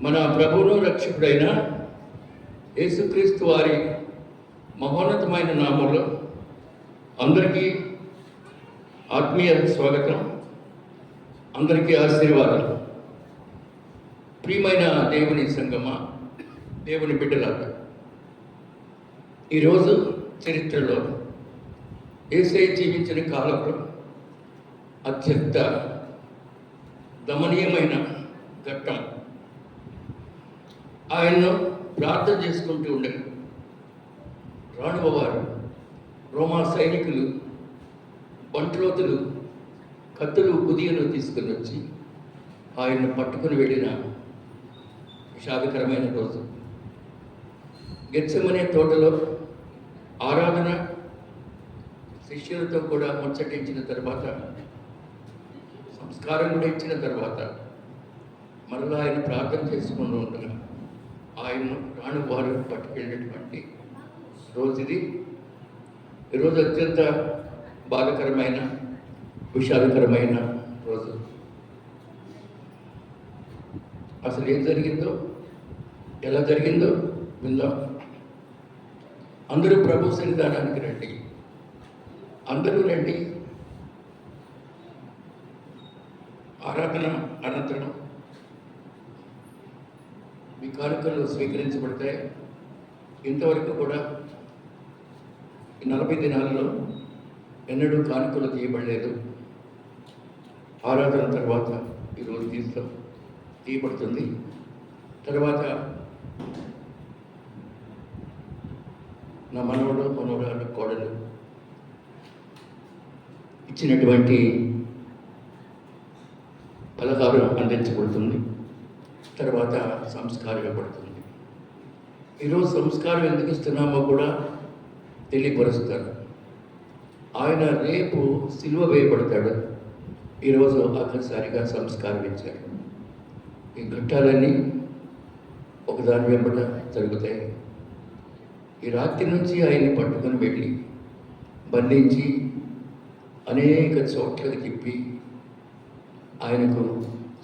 మన ప్రభువును రక్షకుడైన యేసుక్రీస్తు వారి మహోన్నతమైన నామంలో అందరికీ ఆత్మీయ స్వాగతం, అందరికీ ఆశీర్వాదాలు. ప్రియమైన దేవుని సంగమా, దేవుని బిడ్డలారా, ఈరోజు చరిత్రలో యేసయ్య జీవించిన కాలంలో అత్యంత దమనీయమైన ఘట్టం. ఆయన్ను ప్రార్థన చేసుకుంటూ ఉండగా రాణువ వారు, రోమా సైనికులు, బంట్రోతులు కత్తులు కుదియలు తీసుకుని వచ్చి ఆయన్ను పట్టుకుని వెళ్ళిన విషాదకరమైన రోజు. గెత్సెమనే తోటలో ఆరాధన శిష్యులతో కూడా ముచ్చటించిన తర్వాత, సంస్కారం కూడా ఇచ్చిన తర్వాత మరలా ఆయన ప్రార్థన చేసుకుంటూ ఉండగా ఆయన్ను రాణు వారు పట్టుకెళ్ళినటువంటి రోజు ఇది. ఈరోజు అత్యంత బాధకరమైన, విషాదకరమైన రోజు. అసలు ఏం జరిగిందో, ఎలా జరిగిందో విందాం. అందరూ ప్రభు సన్నిధానానికి రండి, అందరూ రండి. ఆరాధన అనంతరం మీ కానుకలు స్వీకరించబడతాయి. ఇంతవరకు కూడా ఈ 40 దినాలలో ఎన్నడూ కానుకలు తీయబడలేదు. ఆరాధన తర్వాత ఈరోజు తీయబడుతుంది. తర్వాత నా మనవరాలు కోడలు ఇచ్చినటువంటి పలహారం అందించబడుతుంది. తర్వాత సంస్కారం ఇవ్వబడుతుంది. ఈరోజు సంస్కారం ఎందుకు ఇస్తున్నామో కూడా తెలియపరుస్తారు. ఆయన రేపు సిలువ వేయబడతాడు. ఈరోజు ఆఖరిసారిగా సంస్కారం ఇచ్చారు. ఈ ఘట్టాలన్నీ ఒకదాని వెంబడ జరుగుతాయి. ఈ రాత్రి నుంచి ఆయన్ని పట్టుకొని వెళ్ళి బంధించి అనేక చోట్లకి తిప్పి ఆయనకు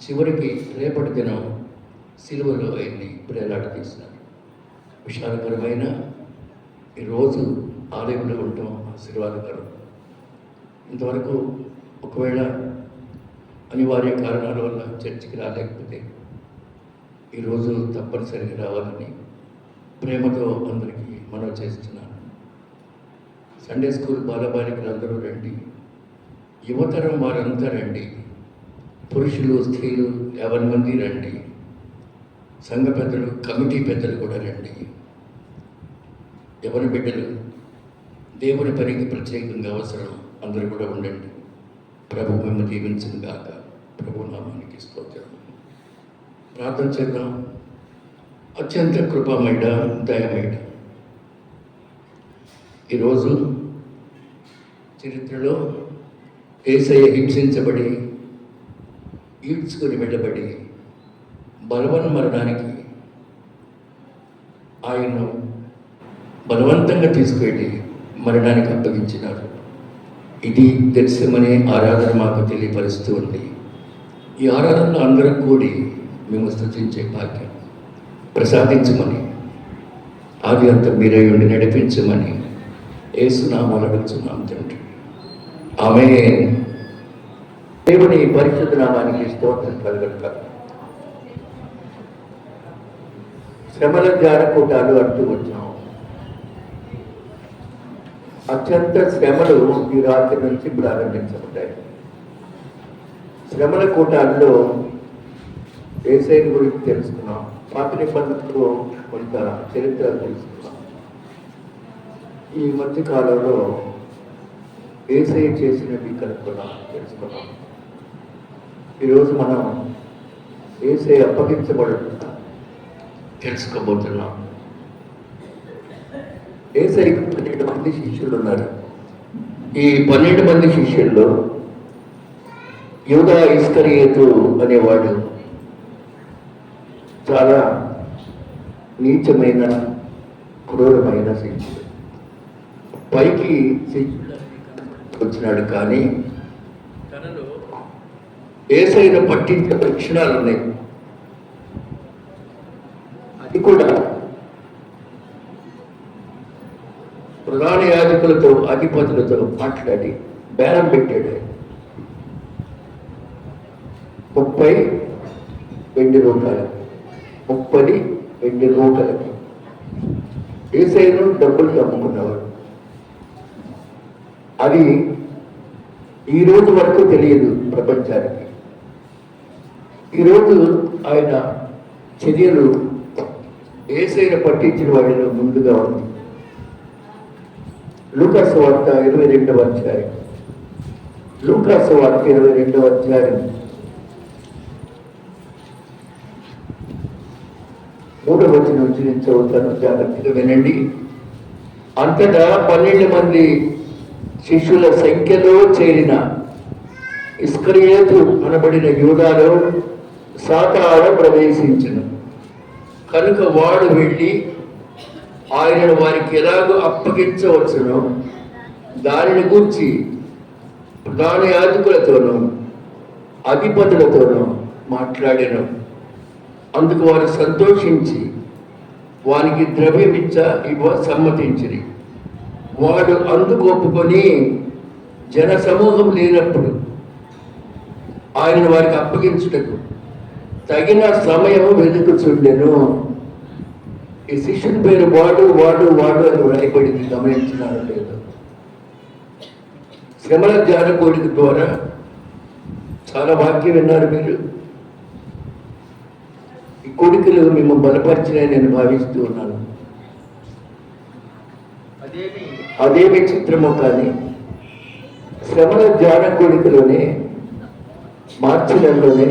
చివరికి రేపటి దినం సిలువలో ఆయన్ని ప్రేలాడదీసినారు. విషాదకరమైన ఈరోజు ఆలయంలో ఉండటం ఆశీర్వాదకరం. ఇంతవరకు ఒకవేళ అనివార్య కారణాల వల్ల చర్చికి రాలేకపోతే ఈరోజు తప్పనిసరిగా రావాలని ప్రేమతో అందరికీ మనవి చేస్తున్నాను. సండే స్కూల్ బాలబాలికలు అందరూ రండి, యువతరం వారంతా రండి, పురుషులు స్త్రీలు 50 మంది రండి, సంఘ పెద్దలు, కమిటీ పెద్దలు కూడా రండి. ఎవరి బిడ్డలు దేవుని పనికి ప్రత్యేకంగా అవసరం, అందరూ కూడా ఉండండి. ప్రభు మిమ్మల్ని దీవించిన గాక. ప్రభు నామానికి స్తోత్రం. ప్రార్థన చేద్దాం. అత్యంత కృపమేడ, దయమేడ, ఈరోజు చరిత్రలో యేసయ్య హింసించబడి ఈడ్చుకొని వెళ్ళబడి బలవన్మరణానికి ఆయన్ను బలవంతంగా తీసుకెళ్ళి మరణానికి అప్పగించినారు. ఇది గెత్సెమనే ఆరాధన మాకు తెలియపరుస్తూ ఉంది. ఈ ఆరాధనలో అందరూ కూడి మేము స్తుతించే భాగ్యం ప్రసాదించమని, ఆది అంతా మీరే ఉండి నడిపించమని యేసునామములో అడుగుతున్నాం తండ్రి. ఆమేన్. దేవుని పరిశుద్ధ నామానికి స్తోత్రం కలుగును. శ్రమల జారకూటాలు అంటూ వచ్చాం. అత్యంత శ్రమలు ఈ రాత్రి నుంచి ప్రారంభించబడ్డాయి. శ్రమల కూటాల్లో యేసయ్య గురించి తెలుసుకున్నాం. పాత నిబంధనలో కొంత చరిత్ర తెలుసుకున్నాం. ఈ మధ్య కాలంలో యేసయ్య చేసినవి కనుక్కున్నాం, తెలుసుకున్నాం. ఈరోజు మనం యేసయ్య అప్పగించబడుతున్నా తెలుసుకోబోతున్నాం. యేసయ్యకు 12 మంది శిష్యులు ఉన్నారు. ఈ 12 మంది శిష్యుల్లో యూదా ఇస్కరియోతు అనేవాడు చాలా నీచమైన, క్రూరమైన శిష్యుడు. పైకి శిష్యుడు వచ్చినాడు, కానీ తనలో యేసయ్యను పట్టించే లక్షణాలు ఉన్నాయి. కూడా ప్రధాన యాజకులతో అధిపతులతో మాట్లాడి బేరం పెట్టాడు. 30 వెండి రూపాయలు, 30 వెండి రూపాయలకి యేసయ్యను డబ్బులు అమ్ముకున్నవాడు. అది ఈ రోజు వరకు తెలియదు ప్రపంచానికి. ఈరోజు ఆయన చర్యలు యేసయ్యను పట్టించిన వాడిలో ముందుగా ఉంది. లూకాసు వార్త 22వ అధ్యాయం, లూకాసు వార్త 22వ అధ్యాయం 3వ వచనం నుంచి నేను చదువుతాను, జాగ్రత్తగా వినండి. అంతటా 12 మంది శిష్యుల సంఖ్యలో చేరిన ఇస్కరియోతు అనబడిన యూదాలో సాతాను ప్రవేశించెను. కనుక వాడు వెళ్ళి ఆయనను వారికి ఎలాగో అప్పగించవచ్చునో దానిని గూర్చి ప్రధాన యాజకులతోనూ అధిపతులతోనూ మాట్లాడాను. అందుకు వారు సంతోషించి వానికి ద్రవ్యం ఇవ్వ సమ్మతించిరి. వాడు అందుకు ఒప్పుకొని జన సమూహం లేనప్పుడు ఆయనను వారికి అప్పగించుటకు తగిన సమయం వెతుకుచుండెను. ఈ శిష్యుని పేరు వాడు వాడు వాడు అని వ్రాయబడింది, గమనించినారో లేదు. శ్రమల ధ్యాన కోడిక ద్వారా చాలా వాక్యం విన్నారు మీరు. ఈ కోడికలు మేము బలపరిచినాయని నేను భావిస్తూ ఉన్నాను. అదేమి చిత్రమో కానీ శ్రమల ధ్యాన కోడికలోనే మార్చి నెలలోనే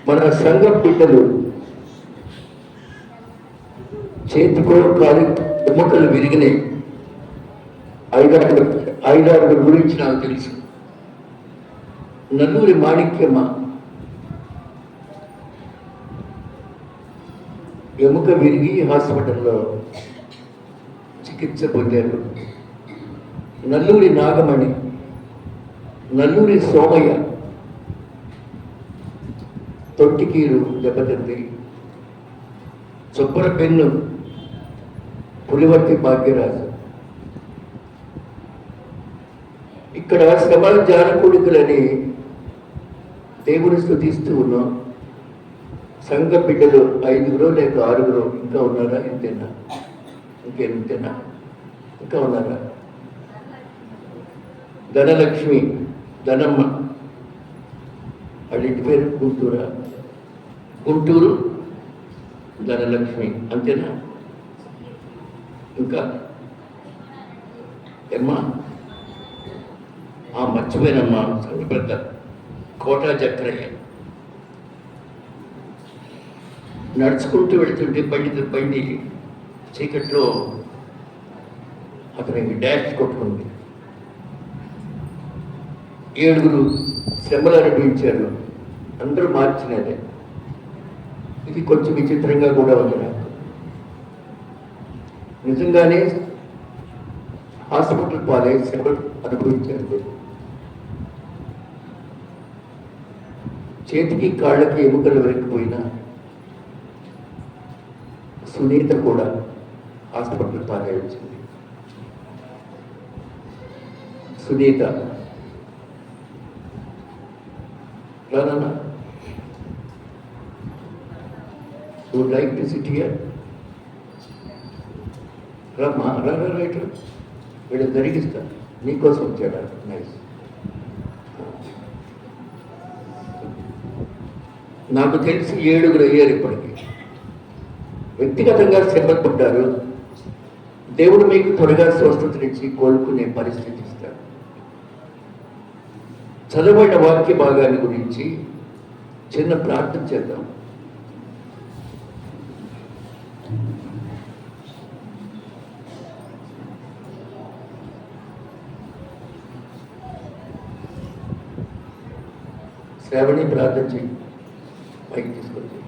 మన సంఘ బిడ్డలు చేతికో కాలి ఎముకలు విరిగినాయి. 5-6 గురించి నాకు తెలుసు. నల్లూరి మాణిక్యమ్మ ఎముక విరిగి హాస్పిటల్లో చికిత్స పొందారు. నల్లూరి నాగమణి, నల్లూరి సోమయ్య తొట్టికీరు దెబ్బతింది. చొప్పర పెన్ను పులివర్తి భాగ్యరాజు. ఇక్కడ శ్రమల జానకూడికలని దేవుని స్తుతిస్తూ ఉన్నాం. సంఘ బిడ్డలు 5 లేక 6 ఇంకా ఉన్నారా? ఇంతేనా? ఇంతేనా? ఇంకా ఉన్నారా? ధనలక్ష్మి, ధనమ్మ, వాళ్ళ ఇంటి పేరు గుంటూరు ధనలక్ష్మి, అంతేనా? ఇంకా ఏమ్మా? మర్చిపోయినమ్మా, పెద్ద కోటా చక్రయ్య. నడుచుకుంటూ వెళుతుంటే బండి చీకట్లో అతనికి డాష్ కొట్టుకుంది. 7 శ్రమలు అనిపించారు. అందరూ మార్చినదే. ఇది కొంచెం విచిత్రంగా కూడా ఉంది నాకు. నిజంగానే హాస్పిటల్ పాలై శ్రమలు అనుభవించారు. చేతికి కాళ్ళకి ఎముకలు వెనక్కిపోయినా సునీత కూడా హాస్పిటల్ పాలై వచ్చింది. సునీత రానా, would like to sit here? రమ్మా, రైట్, వీళ్ళు జరిగిస్తా. నీకోసం వచ్చాడా? నైస్. నాకు తెలిసి 7 అయ్యారు ఇప్పటికి. వ్యక్తిగతంగా శ్రమపడ్డారు. దేవుడు మీకు త్వరగా స్వస్థతనిచ్చి కోలుకునే పరిస్థితి ఇస్తాడు. చదవబడిన వాక్య భాగాన్ని గురించి చిన్న ప్రార్థన చేద్దాం. శ్రావణి ప్రార్థన చేయి, పైకి తీసుకొచ్చి.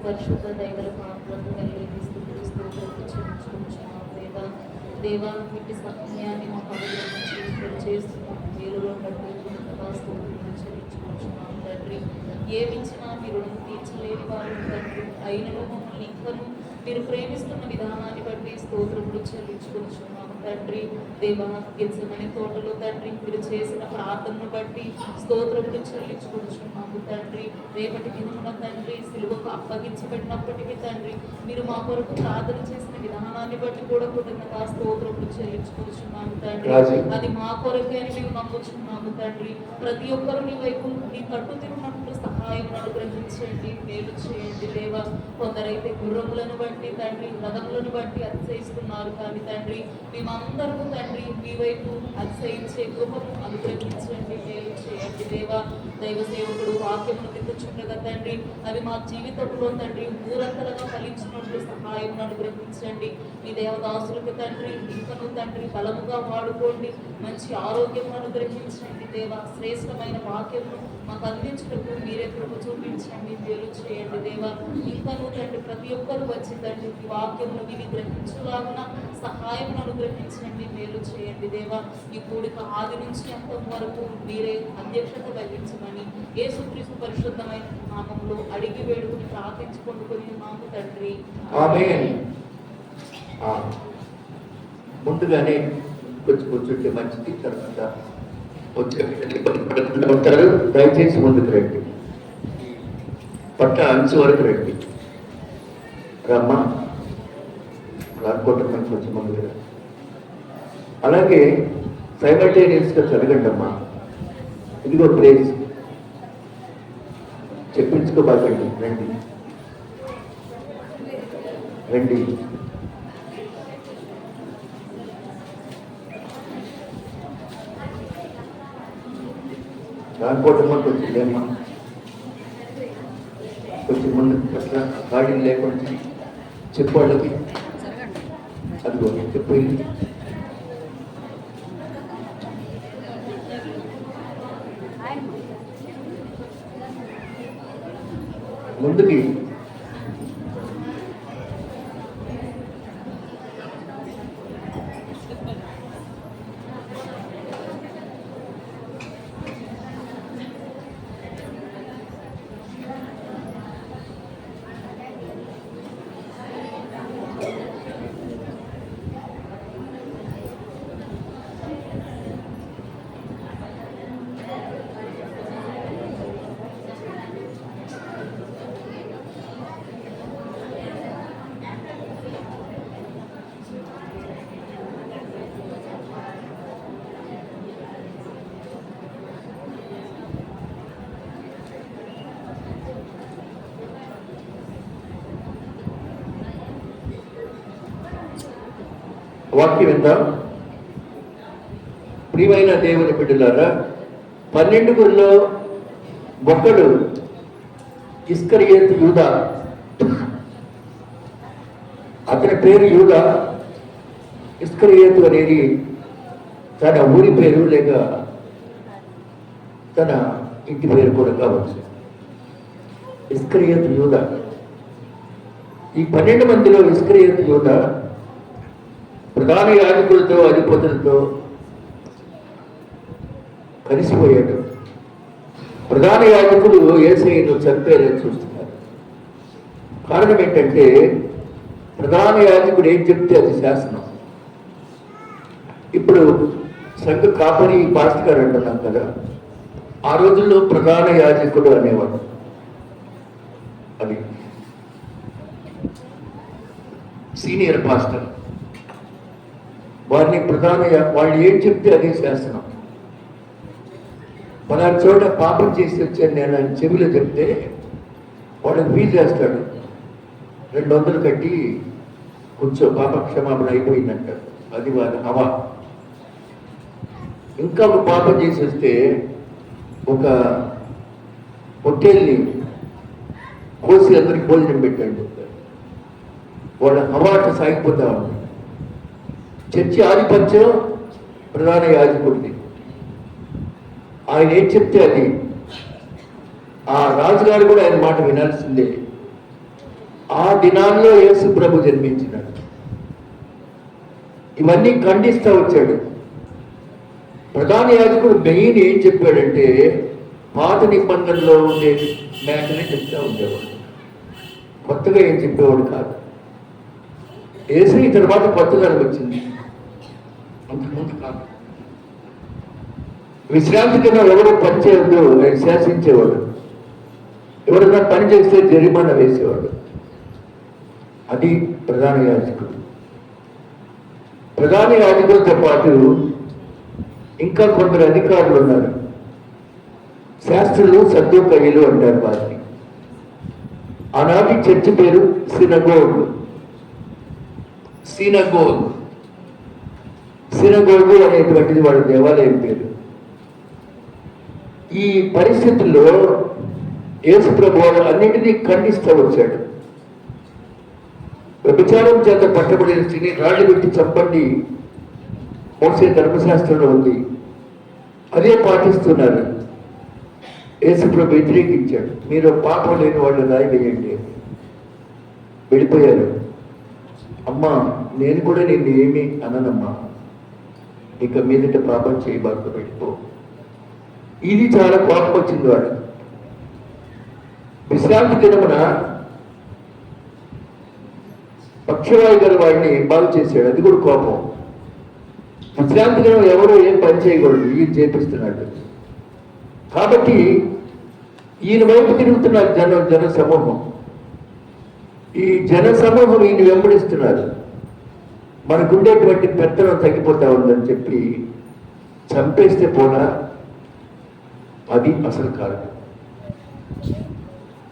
పరిశుద్ధ దైవల పాత్రలను దేవా వీటి సమయాన్ని మాకు అనుగ్రహించి మీరు చేస్తున్న మేలులో బట్టి చెల్లించుకుంటున్నాం తండ్రి. ఏమిచ్చినా మీరు తీర్చలేని వారు తండ్రి. అయినను మమ్మల్ని ఇంకను మీరు ప్రేమిస్తున్న విధానాన్ని బట్టి స్తోత్రములు చెల్లించుకుంటున్నాము తండ్రి. దేవా, గెత్సెమనే తోటలో తండ్రి మీరు చేసిన ప్రార్థనను బట్టి స్తోత్రములు చెల్లించుకుంటున్నాము తండ్రి. రేపటి దినమున తండ్రి సిలువకు అప్పగించబడినప్పటికీ తండ్రి మీరు మా కొరకు ప్రార్థన చేసిన విధానాన్ని బట్టి కూడా కృతజ్ఞత స్తోత్రములు చెల్లించుకుంటున్నాము తండ్రి. అది మా కొరకే అని మేము నమ్ముచున్నాము తండ్రి. ప్రతి ఒక్కరు నీ వైపు నీ కట్టు తిరిగినప్పుడు సహాయం అనుగ్రహించండి, మేలు చేయండి దేవా. కొందరైతే గుర్రములను బట్టి తండ్రి, రథములను బట్టి అతిశయిస్తున్నారు కానీ తండ్రి మేమందరము తండ్రి మీ వైపు అతిశయించే కృపను అనుగ్రహించండి, మేలు చేయండి దేవా. దైవ సేవకుడు వాక్యమును విత్తుచుండగా తండ్రి అవి మా జీవితంలో తండ్రి మూరంతలుగా ఫలించినట్లు సహాయం అనుగ్రహించండి. మీ దేవదాసులకు తండ్రి ఇంకను తండ్రి బలముగా వాడుకోండి, మంచి ఆరోగ్యం అనుగ్రహించండి దేవా. శ్రేష్టమైన వాక్యమును మాకు అందించుటకు మీరే కృప చూపించండి, మేలు చేయండి దేవా. ఇంకను తండ్రి ప్రతి ఒక్కరు వచ్చి తండ్రి ఈ వాక్యమును విని గ్రహించులాగున సహాయం అనుగ్రహించండి, మేలు చేయండి దేవా. ఈ కూడిక ఆది నుంచి అంతం వరకు మీరే అధ్యక్షత వహించమని యేసుక్రీస్తు పరిశుద్ధమైన నామములో అడిగి వేడుకుని ప్రార్థించుకొనుకొని మాకు తండ్రి. ఆమేన్. ముందుగానే కొంచెం కూర్చుంటే మంచిది. తర్వాత వచ్చారు, దయచేసి ముందుకు రండి, పట్ట అంచు వరకు రండి. రమ్మా రాకపోతే మంచి వచ్చి ముందుకు రండి. అలాగే సైమల్టేనియస్గా చదవండి అమ్మా. ఇదిగో ప్లేస్ చెప్పించుకోబాకండి, రండి రండి. రాకపోవటం కొంచెం లేమ్మా, కొంచెం ముందు అట్లా గాడి లేకుండా చెప్పు వాళ్ళకి. అదిగో చెప్పు. ముందుకి వాక్యం విందాం. ప్రియమైన దేవుని బిడ్డలారా, 12 ఒకడు ఇస్కరియోతు యూదా. అతని పేరు యూదా. ఇస్కరియోతు అనేది తన ఊరి పేరు లేక తన ఇంటి పేరు కూడా కావచ్చు. ఇస్కరియోతు యూదా. ఈ 12 మందిలో ఇస్కరియోతు యూదా ప్రధాన యాజకులతో అధిపతులతో కలిసిపోయాడు. ప్రధాన యాజకులు యేసయ్యను చంపేయాలని చూస్తున్నారు. కారణం ఏంటంటే ప్రధాన యాజకుడు ఏం చెప్తే అది శాసనం. ఇప్పుడు సంఘ కాపరి పాస్టర్ గారు అంటున్నాం కదా, ఆ రోజుల్లో ప్రధాన యాజకుడు అనేవాడు. అది సీనియర్ పాస్టర్. వారిని వాళ్ళు ఏం చెప్తే అదే శాసనం. మన చోట పాపం చేసి వచ్చాను నేను అని చెవిలో చెప్తే వాడు ఫీజు చేస్తాడు, 200 కట్టి కూర్చో, పాప క్షమాపణ అయిపోయిందంటాడు. అది వారి హవా. ఇంకా ఒక పాపం చేసి వస్తే ఒక హోటల్ని కోసి అందరికి భోజనం పెట్టండి. వాళ్ళ హవాట సాగిపోతా ఉంది. చర్చి ఆధిపత్యం ప్రధాన యాజకుడిది. ఆయన ఏం చెప్తే అది. ఆ రాజుగారు కూడా ఆయన మాట వినాల్సిందే. ఆ దినాల్లో యేసు ప్రభు జన్మించినాడు. ఇవన్నీ ఖండిస్తూ వచ్చాడు. ప్రధాన యాజకుడు మెయిన్ ఏం చెప్పాడంటే పాత నిబంధనలో ఉండే మేకనే చెప్తా ఉండేవాడు, కొత్తగా ఏం చెప్పేవాడు కాదు. యేసయ్య తర్వాత కొత్తదనం వచ్చింది, అంతకుముందు కాదు. విశ్రాంతి కింద ఎవరు పని చేయొద్దు ఆయన శాసించేవాడు, ఎవరైనా పని చేస్తే జరిమానా వేసేవాడు. అది ప్రధాన యాజకుడు. ప్రధాన యాజకులతో పాటు ఇంకా కొందరు అధికారులు ఉన్నారు. శాస్త్రులు, సద్దూకయ్యులు అంటారు వారిని. ఆనాటి చర్చి పేరు సినగోగ్. సినగోగ్ సినగోగు అనేటువంటిది వాళ్ళ దేవాలయం పేరు. ఈ పరిస్థితుల్లో యేసు ప్రభువు అన్నింటినీ ఖండిస్తూ వచ్చాడు. వ్యభిచారం చేత పట్టబడిన స్త్రీని రాళ్ళు పెట్టి చంపండి మోసే ధర్మశాస్త్రంలో ఉంది, అదే పాటిస్తున్నారు. యేసు ప్రభు వ్యతిరేకించాడు. మీరు పాపం లేని వాళ్ళు రాయి వేయండి. వెళ్ళిపోయారు. అమ్మా నేను కూడా నిన్ను ఏమీ అననమ్మా, ఇక మీదట పాపం చేయబాకు, వెళ్ళిపో. ఇది చాలా కోపం వచ్చింది వాడు. విశ్రాంతి దినమున పక్షవాయు గల వాడిని బాగు చేశాడు, అది కూడా కోపం. విశ్రాంతి దినం ఎవరో ఏం పని చేయకూడదు, ఈయన చేపిస్తున్నాడు. కాబట్టి ఈయన వైపు తిరుగుతున్నారు జన సమూహం. ఈ జన సమూహం ఈయన వెంబడిస్తున్నారు. మనకుండేటువంటి పెత్తనం తగ్గిపోతా ఉందని చెప్పి చంపేస్తే పోనా, అది అసలు కారణం.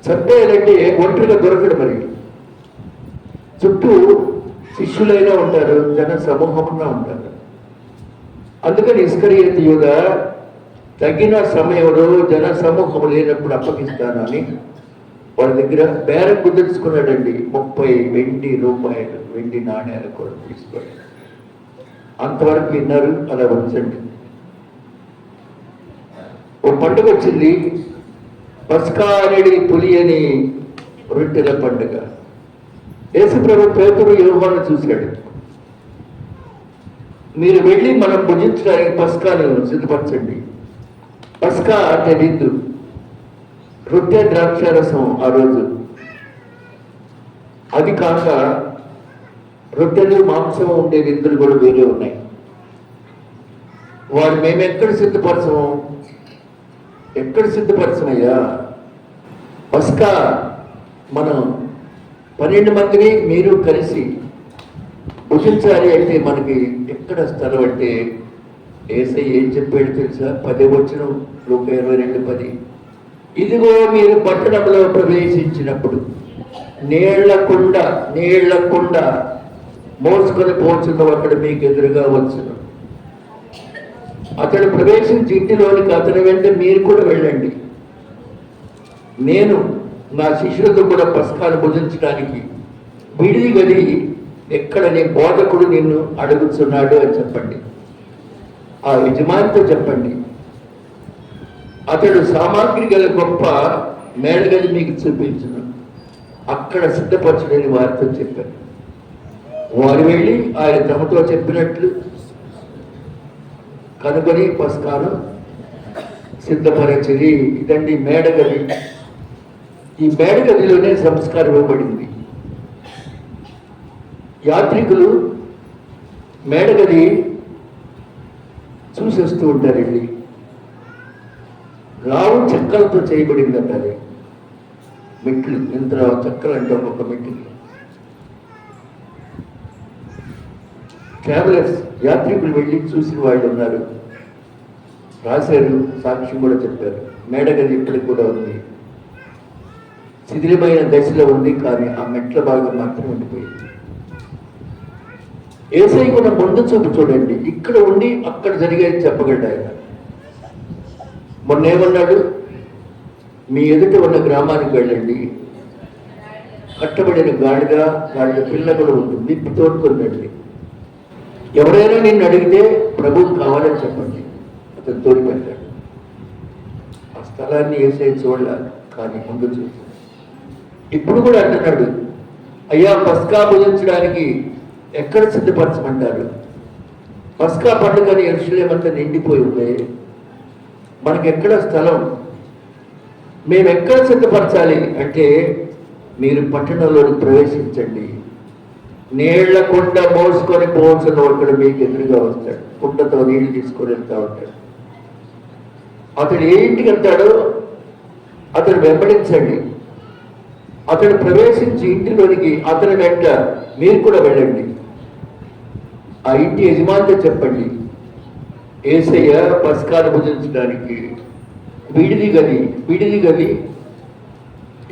చంపేయాలంటే ఒంటరిగా దొరకడు, మరి చుట్టూ శిష్యులైనా ఉంటారు, జన సమూహంగా ఉంటారు. అందుకని ఇస్కరియోతు యూదా తగిన సమయంలో జన సమూహం లేనప్పుడు అప్పగిస్తాను అని వాళ్ళ దగ్గర బేరం కుదుర్చుకున్నాడండి. 30 రూపాయలు వెండి నాణ్యాలు కూడా తీసుకోండి. అంతవరకు విన్నారు, అలా ఉంచండి. ఓ పండుగ వచ్చింది, పస్కా అనేది పులియని రొట్టెల పండుగ. యేసు ప్రభు పేతురు యోహాను చూశాడు. మీరు వెళ్ళి మనం భుజించడానికి పస్కాను సిద్ధపరచండి. పస్కా అంటే విందు, రొట్టె ద్రాక్షారసం ఆ రోజు. అది కాక రొట్టెలు మాంసం ఉండే విందులు కూడా వేరే ఉన్నాయి. వాడు మేము ఎక్కడ సిద్ధపరచమయ్యా? పస్కా మనం 12 మందిని మీరు కలిసి భుజించాలి అంటే మనకి ఎక్కడ స్థలం అంటే యేసయ్య ఏం చెప్పాడు తెలుసా? 10 వచనం, లూకా 22:10. ఇదిగో మీరు పట్టణంలో ప్రవేశించినప్పుడు నీళ్లకుండ మోసుకొని పోచున్న అక్కడ మీకు ఎదురుగా వచ్చును. అతడు ప్రవేశించి ఇంటిలోనికి అతని వెంట మీరు కూడా వెళ్ళండి. నేను నా శిష్యులతో కూడా పస్కాను భుజించడానికి విడిది గది ఎక్కడ నీ బోధకుడు నిన్ను అడుగుతున్నాడు అని చెప్పండి. ఆ యజమానితో చెప్పండి. అతడు సామాగ్రి గల గొప్ప మేడగది మీకు చూపించును, అక్కడ సిద్ధపరచుడని వారితో చెప్పారు. వారు వెళ్ళి ఆయన తమతో చెప్పినట్లు కనుగొని పస్కాను సిద్ధపరచది. ఇదండి మేడగది. ఈ మేడగదిలోనే సంస్కారం ఇవ్వబడింది. యాత్రికులు మేడగది చూసేస్తూ ఉంటారండి. రావు చెక్కలతో చేయబడిందంట అది. మెట్లు, ఎంత చెక్కలు అంటే ఒక్కొక్క మెట్లు. ట్రావెలర్స్, యాత్రికులు వెళ్ళి చూసిన వాళ్ళు ఉన్నారు, రాశారు, సాక్ష్యం కూడా చెప్పారు. మేడగది ఇప్పటికి కూడా ఉంది. శిథిలమైన దశలో ఉంది, కానీ ఆ మెట్ల భాగం మాత్రం ఉండిపోయింది. యేసయ్య కూడా ముందు చూపు చూడండి. ఇక్కడ ఉండి అక్కడ జరిగేది చెప్పగలడు ఆయన. మొన్న ఏమన్నాడు? మీ ఎదుట ఉన్న గ్రామానికి వెళ్ళండి, కట్టబడిన గాడిద పిల్ల కూడా ఉంటుంది, విప్పి తోడుకుందండి. ఎవరైనా నిన్ను అడిగితే ప్రభువు కావాలని చెప్పండి, అతను తోడి పెడతాడు. ఆ స్థలాన్ని యేసయ్య చూడాలి, కానీ ముందు చూసి ఇప్పుడు కూడా అంటున్నాడు, అయ్యా పస్కా భుజించడానికి ఎక్కడ సిద్ధపరచమంటారు? పస్కా పండుగని యెరూషలేము అంతా నిండిపోయి ఉంది. మనకెక్కడ స్థలం? మేము ఎక్కడ సిద్ధపరచాలి అంటే, మీరు పట్టణంలోకి ప్రవేశించండి. నీళ్ల కుండ మోసుకొని పోల్చిన ఒకడు మీకు ఎదురుగా వస్తాడు. కుండతో నీళ్లు తీసుకొని వెళ్తా ఉంటాడు. అతడు ఏ ఇంటికి వెళ్తాడో అతను వెంబడించండి. అతడు ప్రవేశించి ఇంటిలోనికి అతని వెంట మీరు కూడా వెళ్ళండి. ఆ ఇంటి యజమానితో చెప్పండి, యేసయ్య పస్కాను భుజించడానికి విడిది గది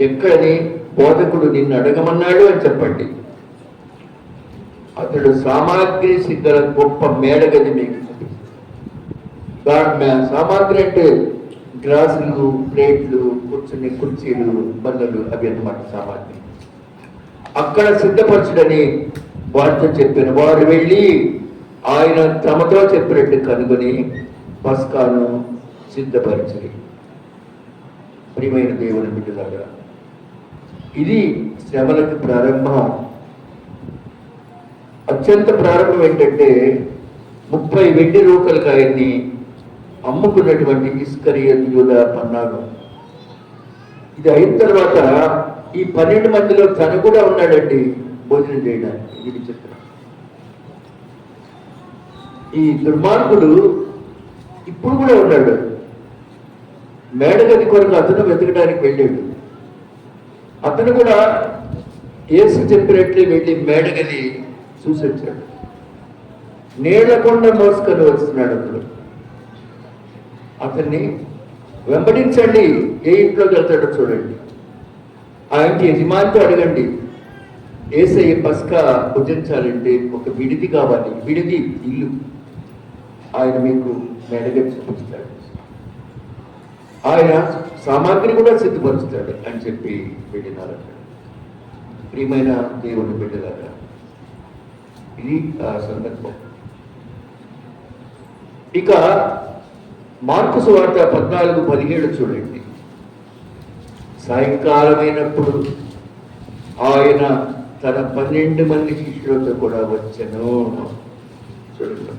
ఎక్కడని బోధకుడు నిన్ను అడగమన్నాడు అని చెప్పండి. అతడు సామాగ్రి సిద్ధల గొప్ప మేడగది మీకు సామాగ్రి అంటే గ్లాసులు, ప్లేట్లు, కూర్చుని కుర్చీలు, బల్లలు, అవి అన్నమాట సామాగ్రి. అక్కడ సిద్ధపరచుడని వారితో చెప్పిన వారు వెళ్ళి ఆయన తమతో చెప్పినట్టు కనుగొని పస్కాను సిద్ధపరచని. ప్రియమైన దేవుని బిడ్డలాగా, ఇది శ్రమలకు ప్రారంభం. అత్యంత ప్రారంభం ఏంటంటే 30 వెండి రూకలకు ఆయన్ని అమ్ముకున్నటువంటి ఇస్కరియోతు యూదా పన్నాగం. ఇది అయిన తర్వాత ఈ 12 మందిలో తను కూడా ఉన్నాడండి భోజనం చేయడానికి. ఇది చిత్రం. ఈ దుర్మార్గుడు ఇప్పుడు కూడా ఉన్నాడు. మేడగది కొరకు అతను వెతకడానికి వెళ్ళాడు. అతను కూడా యేసు చెప్పినట్లే వెళ్ళి మేడగది చూసి వచ్చాడు. నీళ్లకొండ మోసుకొని వస్తున్నాడు. అతన్ని వెంబడించండి. ఏ ఇంట్లోకి వెళ్తాడో చూడండి. ఆ ఇంటి యజమానితో అడగండి, యేసయ్య పస్కా భుజించాలంటే ఒక విడిది కావాలి, విడిది ఇల్లు. ఆయన మీకు మేడగది చూపిస్తాడు. ఆయన సామాగ్రి కూడా సిద్ధపరుస్తాడు అని చెప్పి వెళ్ళినారు. ప్రియమైన దేవుని బిడ్డలారా, ఇది ఆ సందర్భం. ఇక మార్కు సువార్త 14:17 చూడండి. సాయంకాలమైనప్పుడు ఆయన తన 12 మంది శిష్యులతో కూడా వచ్చెను. చూడండి,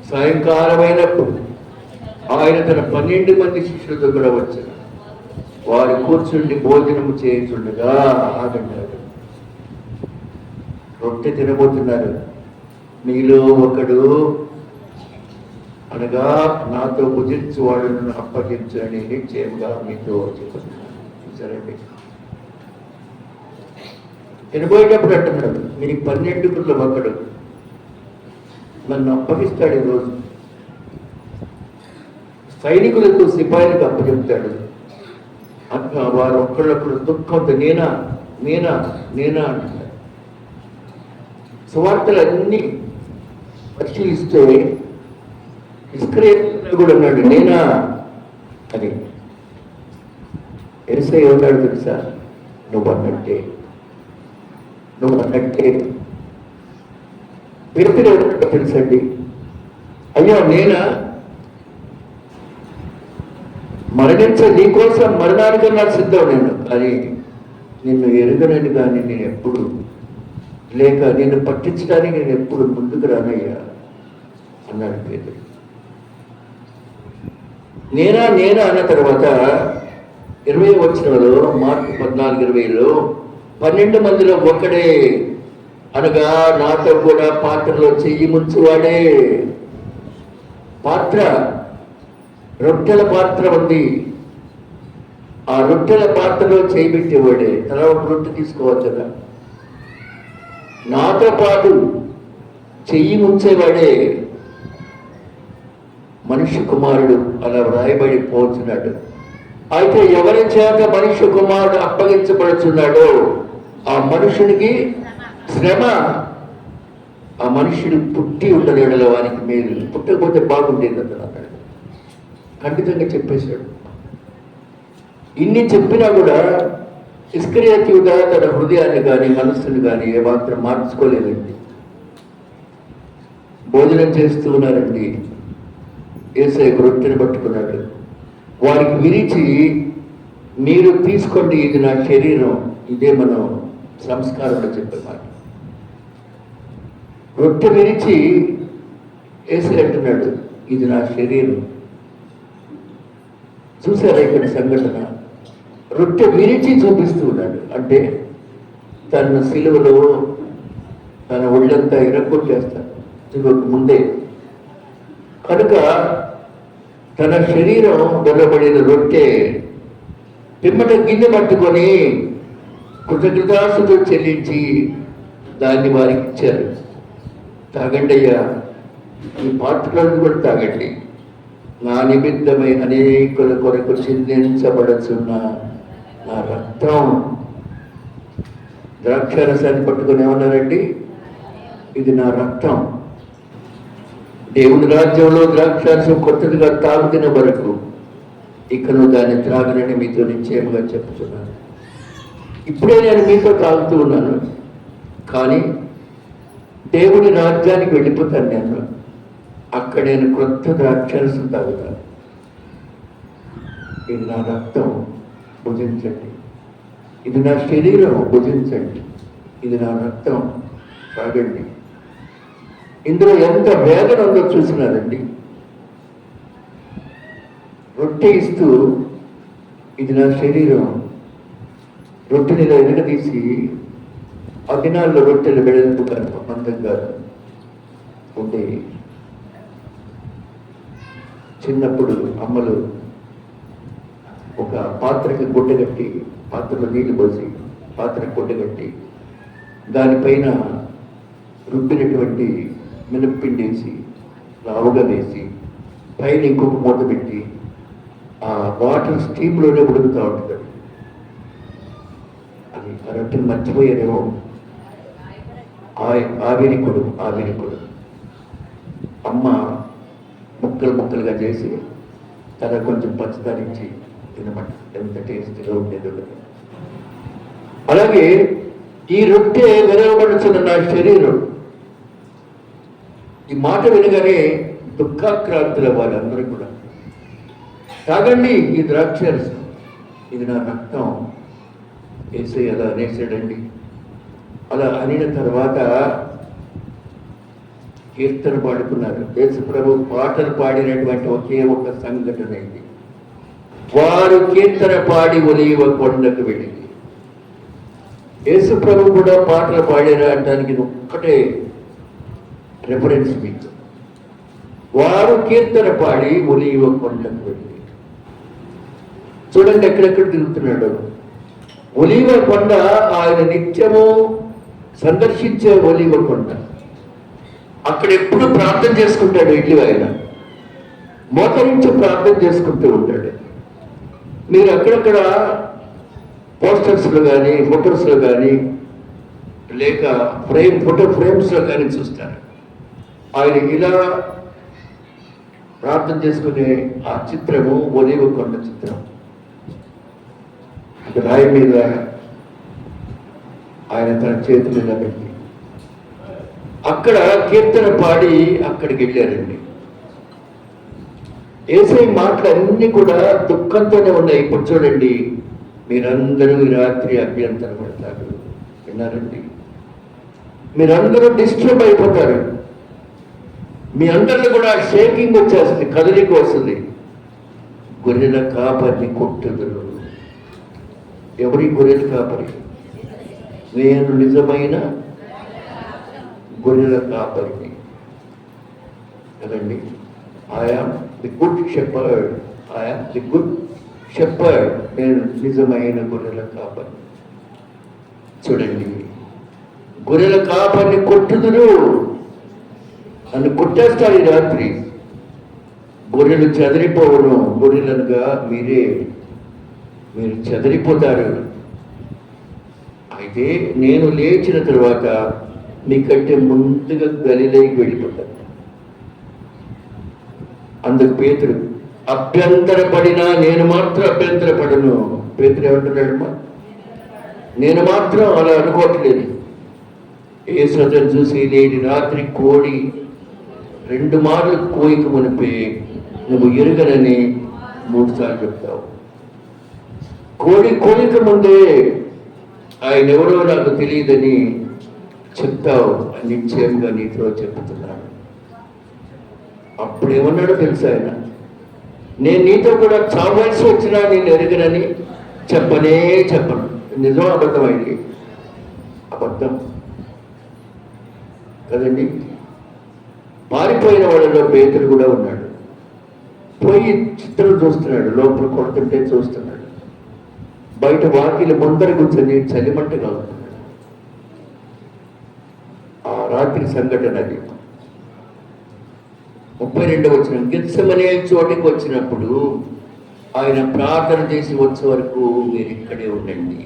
సాయంకాలమైనప్పుడు ఆయన తన 12 మంది శిష్యులతో కూడా వచ్చారు. వారు కూర్చుండి భోజనము చేయుచుండగా ఆగంటారు. రొట్టె తినబోతున్నారు. మీలో ఒకడు అనగా నాతో భుజించు వాడును అప్పగించని నిశ్చయంగా మీతో చెబుతున్నాను. సరేండి, తినబోయేటప్పుడు అంటున్నాడు, మీ 12 ఒకడు నన్ను అప్పగిస్తాడు. ఈరోజు సైనికులకు, సిపాయిలకు అప్పచెప్తాడు. అట్లా వారు ఒక్కళ్ళొక్కడు దుఃఖంతో నేనా నేనా నేనా అంటున్నారు. సువార్తలన్నీ పరిశీలిస్తే ఇస్కరియోతు కూడా ఉన్నాడు, నేనా అని. యేసయ్య ఉన్నాడు తెలుసా, నువ్వు అన్నట్టే పేతురు ఎవరు తెలుసండి? అయ్యో నేనా? నీకోసం మరణానికన్నా సిద్ధం నేను, కానీ నిన్ను ఎరుగనని కానీ నేను ఎప్పుడు లేక నిన్ను పట్టించడానికి నేను ఎప్పుడు ముందుకు రానయ్యా అన్నాడు పేతురు. నేనా అన్న తర్వాత 20వ వచనంలో, మార్కు 14:20లో 12 మందిలో ఒక్కడే అనగా నాతో కూడా పాత్రలో చెయ్యి ముంచువాడే. పాత్ర, రొట్టెల పాత్ర ఉంది. ఆ రొట్టెల పాత్రలో చేయి పెట్టేవాడే. తల ఒక రొట్టె తీసుకోవచ్చు కదా. నాతో పాటు చెయ్యి ముంచేవాడే మనుష్య కుమారుడు అలా వ్రాయబడి పోతున్నాడు. అయితే ఎవరి చేత మనుష్య కుమారుడు అప్పగించబడుతున్నాడో ఆ మనుషునికి శ్రమ. ఆ మనుషుడు పుట్టి ఉండలేడు, వానికి మేలు. పుట్టకపోతే బాగుండేది అతను అన్నాడు. ఖండితంగా చెప్పేశాడు. ఇన్ని చెప్పినా కూడా ఇస్కరియోతు యూదా తన హృదయాన్ని కానీ మనస్సును కానీ ఏమాత్రం మార్చుకోలేదండి. భోజనం చేస్తూ ఉన్నారండి. యేసయ్య రొట్టెను పట్టుకున్నాడు. వారికి విరిచి, మీరు తీసుకోండి, ఇది నా శరీరం. ఇదే మనం సంస్కారంలో చెప్పే మాట. రొట్టె విరిచి వేసి అంటున్నాడు, ఇది నా శరీరం. చూసారా ఇక్కడ సంఘటన? రొట్టె విరిచి చూపిస్తూ ఉన్నాడు. అంటే తన సిలువలో తన ఒళ్ళంతా ఇరగొట్టేస్తాడు సిలువకు ముందే. కనుక తన శరీరం దొరబడిన రొట్టె పిమ్మట గిన్నె పట్టుకొని కృతజ్ఞతాస్తుతులు చెల్లించి దాన్ని వారికి ఇచ్చారు. తాగండి అయ్యా, ఈ పాత్రలను కూడా తాగండి, నా నిమిత్తమై అనేకుల కొరకు చిందించబడుతున్న నా రక్తం. ద్రాక్షారసాన్ని పట్టుకొని ఏమన్నారండి? ఇది నా రక్తం. దేవుని రాజ్యంలో ద్రాక్షారసం కొత్తదిగా తాగుతున్న వరకు ఇక నువ్వు దాన్ని త్రాగనని మీతో నిశ్చయముగా చెప్తున్నాను. ఇప్పుడే నేను మీతో తాగుతూ ఉన్నాను, కానీ దేవుని రాజ్యానికి వెళ్ళిపోతాను. నేను అక్కడ నేను కొత్త ద్రాక్షారసం తాగుతాను. ఇది నా రక్తం, భుజించండి. ఇది నా శరీరం, భుజించండి. ఇది నా రక్తం, తాగండి. ఇందులో ఎంత వేదన ఉందో చూసినారండి. రొట్టె ఇస్తూ ఇది నా శరీరం, రొట్టెని ఇలా ఎనగదీసి, ఆ దినాల్లో రొట్టెలు వెడల్పు కాదు, మందంగా ఉండే. చిన్నప్పుడు అమ్మలు ఒక పాత్రకి గుడ్డగట్టి, పాత్రలో నీళ్లు పోసి పాత్రకి గుడ్డగట్టి దానిపైన రుబ్బినటువంటి మినప్పిండి వేసి లావుగా వేసి పైన ఇంకొక మూత పెట్టి ఆ వాటర్ స్టీమ్లోనే ఉడుకుతూ ఉంటుంది. అది ఆ రొట్టెని మర్చిపోయారేమో. ఆవిరి కొడుకు అమ్మ ముక్కలు ముక్కలుగా చేసి తన కొంచెం పంచదారించి తినమాట, ఎంత టేస్ట్గా ఉండేదో. అలాగే ఈ రొట్టె విరవబడుతున్న నా శరీరం. ఈ మాట వినగానే దుఃఖాక్రాంతుల వాళ్ళందరూ కూడా తాగండి ఈ ద్రాక్షారసం, ఇది నా రక్తం. వేసే అలా అనేసాడండి. అలా అనిన తర్వాత కీర్తన పాడుకున్నారు. యేసు ప్రభు పాటలు పాడినటువంటి ఒకే ఒక సంఘటన ఇది. వారు కీర్తన పాడి ఒలీవ కొండకు వెళ్ళింది. యేసు ప్రభు కూడా పాటలు పాడారా అంటానికి ఒక్కటే రెఫరెన్స్ మీకు. వారు కీర్తన పాడి ఒలీవ కొండకు వెళ్ళి. చూడండి ఎక్కడెక్కడ తిరుగుతున్నాడు. ఒలీవ కొండ ఆయన నిత్యము సందర్శించే ఒలీవ కొండ. అక్కడ ఎప్పుడు ప్రార్థన చేసుకుంటాడు. వెళ్ళి ఆయన మోకరించి ప్రార్థన చేసుకుంటూ ఉంటాడు. మీరు అక్కడక్కడ పోస్టర్స్లో కానీ ఫొటోస్లో కానీ లేక ఫోటో ఫ్రేమ్స్లో కానీ చూస్తారు. ఆయన ఇలా ప్రార్థన చేసుకునే ఆ చిత్రము ఒలీవ కొండ చిత్రం. రాయి మీద ఆయన తన చేతులు పెట్టి అక్కడ కీర్తన పాడి అక్కడికి వెళ్ళారండి. యేసయ్య మాటలు అన్నీ కూడా దుఃఖంతోనే ఉన్నాయి. ఇప్పుడు చూడండి, మీరందరూ ఈ రాత్రి అభ్యంతరం పడతారు. విన్నారండి? మీరందరూ డిస్టర్బ్ అయిపోతారు. మీ అందరిలో కూడా షేకింగ్ వచ్చేస్తుంది, కదలిక వస్తుంది. గొర్రెల కాపరిని కొట్టుదురు. ఎవరి గొర్రెల కాపరి? నేను నిజమైన గొర్రెల కాపరిని కదండి. I am the good shepherd, I am the good shepherd. నేను నిజమైన గొర్రెల కాపరి. చూడండి, గొర్రెల కాపరిని కొట్టుదురు. నన్ను కొట్టేస్తారు ఈ రాత్రి. గొర్రెలు చెదిరిపోవడం, గొర్రెలనుగా మీరు చెదిరిపోతారు. అయితే నేను లేచిన తర్వాత మీకంటే ముందుగా గలిలైకి వెళ్ళిపోతాను. అందుకు పేతురు అభ్యంతరపడినా నేను మాత్రం అభ్యంతరపడను. పేతురు ఏమంటున్నాడమ్మా? నేను మాత్రం అలా అనుకోవట్లేదు. యేసు అతను చూసి నేటి రాత్రి కోడి 2 మార్లు కోయిక మునిపే నువ్వు ఎరుగనని 3 సార్లు చెప్తావు. కోడి కోయిక ముందే ఆయన ఎవరో నాకు తెలియదని చెప్తావు అని నిశ్చయంగా నీతో చెప్తున్నాను. అప్పుడు ఏమన్నాడో తెలుసా ఆయన, నేను నీతో కూడా చావాల్సి వచ్చినా నేను ఎరగనని చెప్పను. నిజం అబద్ధమైంది, అబద్ధం కదండి. పారిపోయిన వాళ్ళలో పేతురు కూడా ఉన్నాడు. పోయి చిత్రం చూస్తున్నాడు, లోపల కొడుతుంటే చూస్తున్నాడు. బయట వాకిలి ముందర కూర్చొని చలిమంటగా ఉంటున్నాడు. ఆ రాత్రి సంఘటన అది. 32వ వచనం, గెత్సెమనే చోటికి వచ్చినప్పుడు ఆయన ప్రార్థన చేసి వచ్చే వరకు మీరు ఇక్కడే ఉండండి,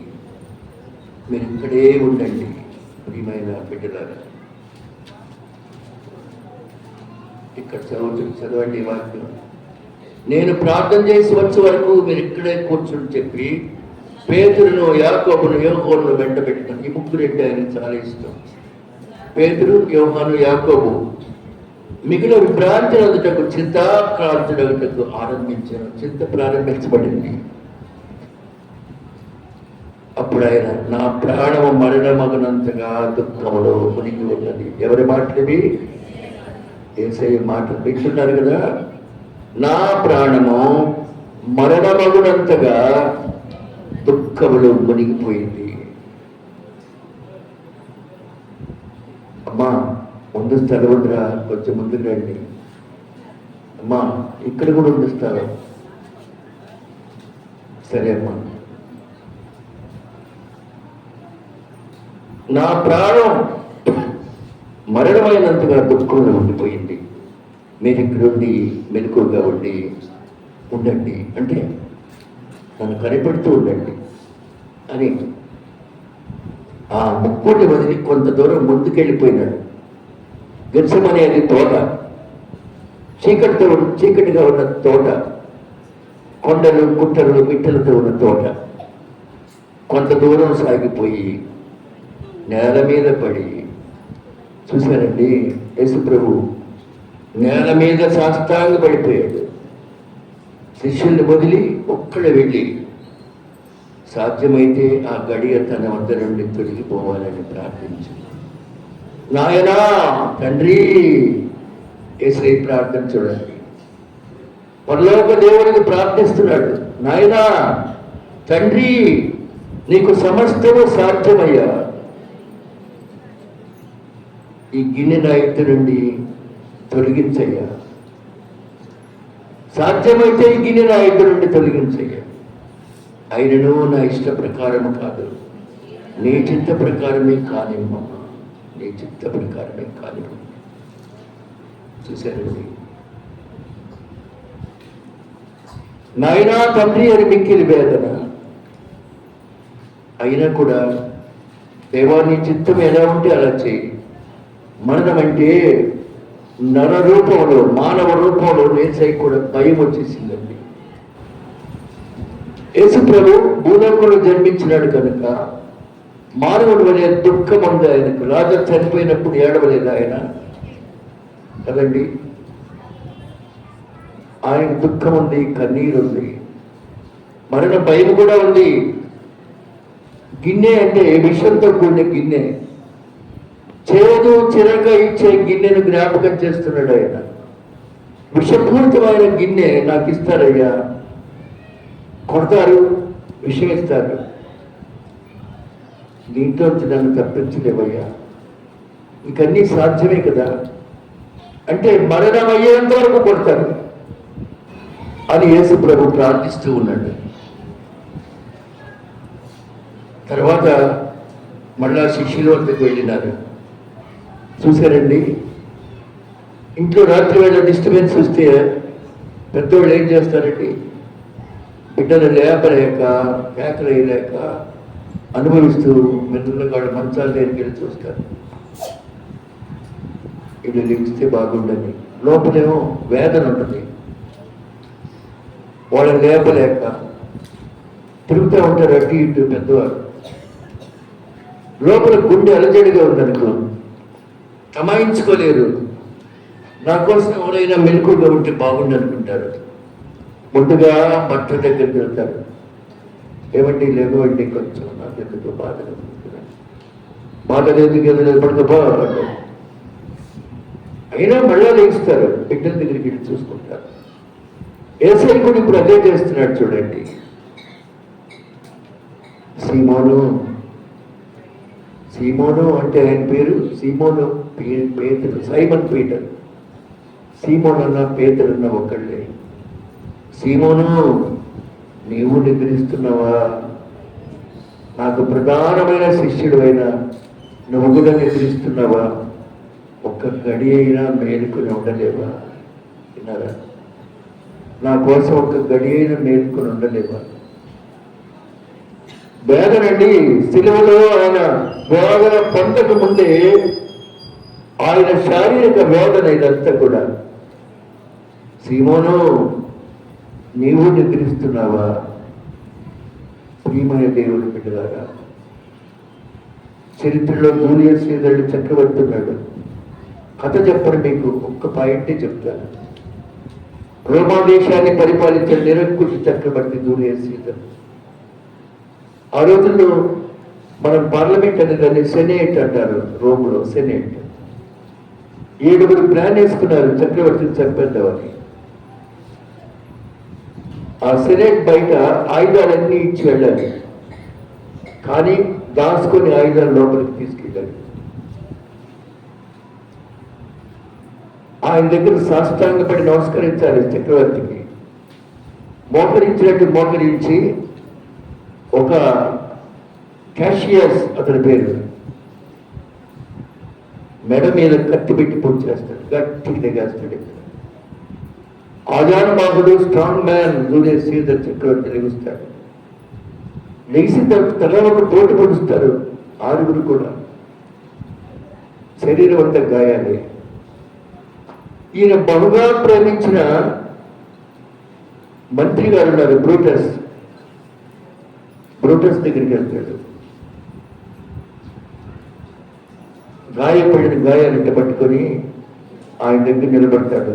ప్రియమైన బిడ్డలారా. ఇక్కడ చదవండి వాక్యం. నేను ప్రార్థన చేసి వచ్చే వరకు మీరు ఇక్కడే కూర్చుని చెప్పి పేతురును, యాకోబును, యోహానును వెంట పెట్టినాను. ఈ ముగ్గురంటే ఆయనకు చాలా ఇష్టం. పేతురు, యోహాను, యాకోబు మిగిలిన విభ్రాంతి అందుటకు చింతాక్రాంతుడగుటకు ఆరంభించాను. చింత ప్రారంభించబడింది. అప్పుడు ఆయన, నా ప్రాణము మరణమగనంతగా దుఃఖములో మునిగి ఉన్నది. ఎవరి మాటలివి? యేసయ్య మాటలు వింటున్నారు కదా. నా ప్రాణము మరణమగునంతగా దుఃఖములో మునిగిపోయింది. అమ్మా ముందు స్థలవద్దురా, కొంచెం ముందుకు రండి. అమ్మా ఇక్కడ కూడా ఉంది స్థలం. సరే అమ్మా. నా ప్రాణం మరణమైనంతగా దుఃఖంలో ఉండిపోయింది. మీరు ఇక్కడ ఉండి మెలకువగా ఉండండి అంటే నన్ను కనిపెడుతూ ఉండండి అని ఆ ముక్కుని వదిలి కొంత దూరం ముందుకెళ్ళిపోయినాడు. గెత్సెమనే అది తోట, చీకటిగా ఉన్న తోట, కొండలు గుట్టలు మిట్టలతో ఉన్న తోట. కొంత దూరం సాగిపోయి నేల మీద పడి, చూశారండి యేసు ప్రభు నేల మీద సాష్టాంగ పడిపోయాడు. శిష్యుల్ని వదిలి ఒక్కడే వెళ్ళి సాధ్యమైతే ఆ గడియ తన వద్ద నుండి తొలగిపోవాలని ప్రార్థించు. నాయనా తండ్రి, యేసయ్య ప్రార్థన చూడండి. పరలోక దేవుడికి ప్రార్థిస్తున్నాడు. నాయనా తండ్రి, నీకు సమస్తము సాధ్యమయ్యా, ఈ గిన్నె నా ఎత్తు నుండి తొలగించయ్యా. సాధ్యమైతే ఈ గిన్నె నా ఎత్తు నుండి తొలగించయ్యా. అయినను నా ఇష్ట ప్రకారము కాదు, నీ చిత్త ప్రకారమే కానివ్వమ్మ, నీ చిత్త ప్రకారమే కానివ్వ. చూశారండి, నాయనా తండ్రి అని మిక్కిలి వేదన. అయినా కూడా దేవా నీ చిత్తం ఎలా ఉంటే అలా చేయి. మరణం అంటే నర రూపంలో, మానవ రూపంలో యేసయ్య కూడా భయం వచ్చేసిందండి. యేసు ప్రభు భూలోకంలో జన్మించినాడు కనుక మానవుడు అనే దుఃఖం ఉంది ఆయనకు. రాజా చనిపోయినప్పుడు ఏడవలేదు ఆయన కదండి. ఆయనకు దుఃఖం ఉంది, కన్నీరు ఉంది, మరణ భయం కూడా ఉంది. గిన్నె అంటే విషంతో కూడిన గిన్నె, చేదు చిరక ఇచ్చే గిన్నెను జ్ఞాపకం చేస్తున్నాడు ఆయన. విషపూరితమైన గిన్నె నాకు ఇస్తారయ్యా, కొడతారు, విషం ఇస్తారు, దీంట్లో నన్ను తప్పించలేవయ్యా, ఇంకన్నీ సాధ్యమే కదా అంటే మరణం అయ్యేంత వరకు కొడతారు అని యేసు ప్రభు ప్రార్థిస్తూ ఉన్నాడు. తర్వాత మళ్ళా శిష్యుల వద్దకు వెళ్ళినారు. చూశారండి, ఇంట్లో రాత్రి వేళ డిస్టర్బెన్స్ వస్తే పెద్దవాళ్ళు ఏం చేస్తారండి? బిడ్డలు లేపలేక, కేకలేయలేక అనుభవిస్తూ మెల్లగా మంచాల దగ్గరికి వెళ్ళి చూస్తారు. వీళ్ళు లించితే బాగుండని, లోపలేమో వేదన ఉంటుంది, వాళ్ళని లేపలేక తిరుగుతూ ఉంటారు అటు ఇటు పెద్దవారు. లోపల గుండె అలజడిగా ఉందనుకో, తమాయించుకోలేరు. నా కోసం ఎవరైనా మెలకుగా ఉంటే బాగుండు అనుకుంటారు. ముందుగా భర్త దగ్గరికి వెళ్తారు. ఏమండి లేవండి, కొంచెం నాకు ఎందుకు బాధగా ఉంటున్నాను. మాట లేదు పడుకోబా అంటారు. అయినా మళ్ళా లేస్తారు, బిడ్డల దగ్గరికి వెళ్ళి చూసుకుంటారు. ఏసై కూడా ఇప్పుడు అదే చేస్తున్నాడు చూడండి. సీమోను అంటే ఆయన పేరు సీమోను పేతురు, సైమన్ పీటర్. సీమోను అన్న పేతురు అన్న ఒకళ్ళే. సీమోను, నీవు నిద్రిస్తున్నావా? నాకు ప్రధానమైన శిష్యుడు అయినా నువ్వు కూడా నిద్రిస్తున్నావా? ఒక్క గడి అయినా మేలుకొని ఉండలేవా? విన్నారా? నా కోసం ఒక్క గడి అయినా మేలుకొని ఉండలేవా? వేదనండి, సిలువలో ఆయన వేదన పొందక ముందే ఆయన శారీరక వేదన ఇదంతా కూడా. సీమోను, నీవు నిద్రిస్తున్నావా? ప్రియమైన దేవుని బిడ్డలారా, చరిత్రలో జూలియస్ సీజర్ చక్రవర్తి ఉన్నాడు. కథ చెప్పను, మీకు ఒక్క పాయింటే చెప్తాను. రోమా దేశాన్ని పరిపాలించిన నిరంకుశ చక్రవర్తి జూలియస్ సీజర్. ఆ రోజుల్లో మనం పార్లమెంట్ అనేది దాన్ని సెనేట్ అంటారు, రోమ్లో సెనేట్. 7 ప్లాన్ వేసుకున్నారు చక్రవర్తిని చంపేద్దామని. ఆ సెనేట్ బయట ఆయుధాలన్నీ ఇచ్చి వెళ్ళాలి, కానీ దాచుకొని ఆయుధాలు లోపలికి తీసుకెళ్ళాలి. ఆయన దగ్గర సాష్టాంగపడి నమస్కరించాలి చక్రవర్తికి. మోకరించినట్టు మోకరించి ఒక క్యాషియస్ అతని పేరు మెడ మీద కత్తి పెట్టి పొడి చేస్తాడు, గట్టికి దిగేస్తాడు. ఆజానుబాహుడు స్ట్రాంగ్ మ్యాన్ జూలియస్ సీజర్ చక్రవర్తి లెగుస్తాడు. లెగిసిన తర్వాత తల తోటి పొడుస్తారు 6 కూడా. శరీరం అంతా గాయాలే. ఈయన బహుగా ప్రేమించిన మంత్రి గారు ఉన్నారు, బ్రూటస్ దగ్గరికి వెళ్తాడు. గాయపడిన గాయాలంట పట్టుకొని ఆయన దగ్గర నిలబడతాడు.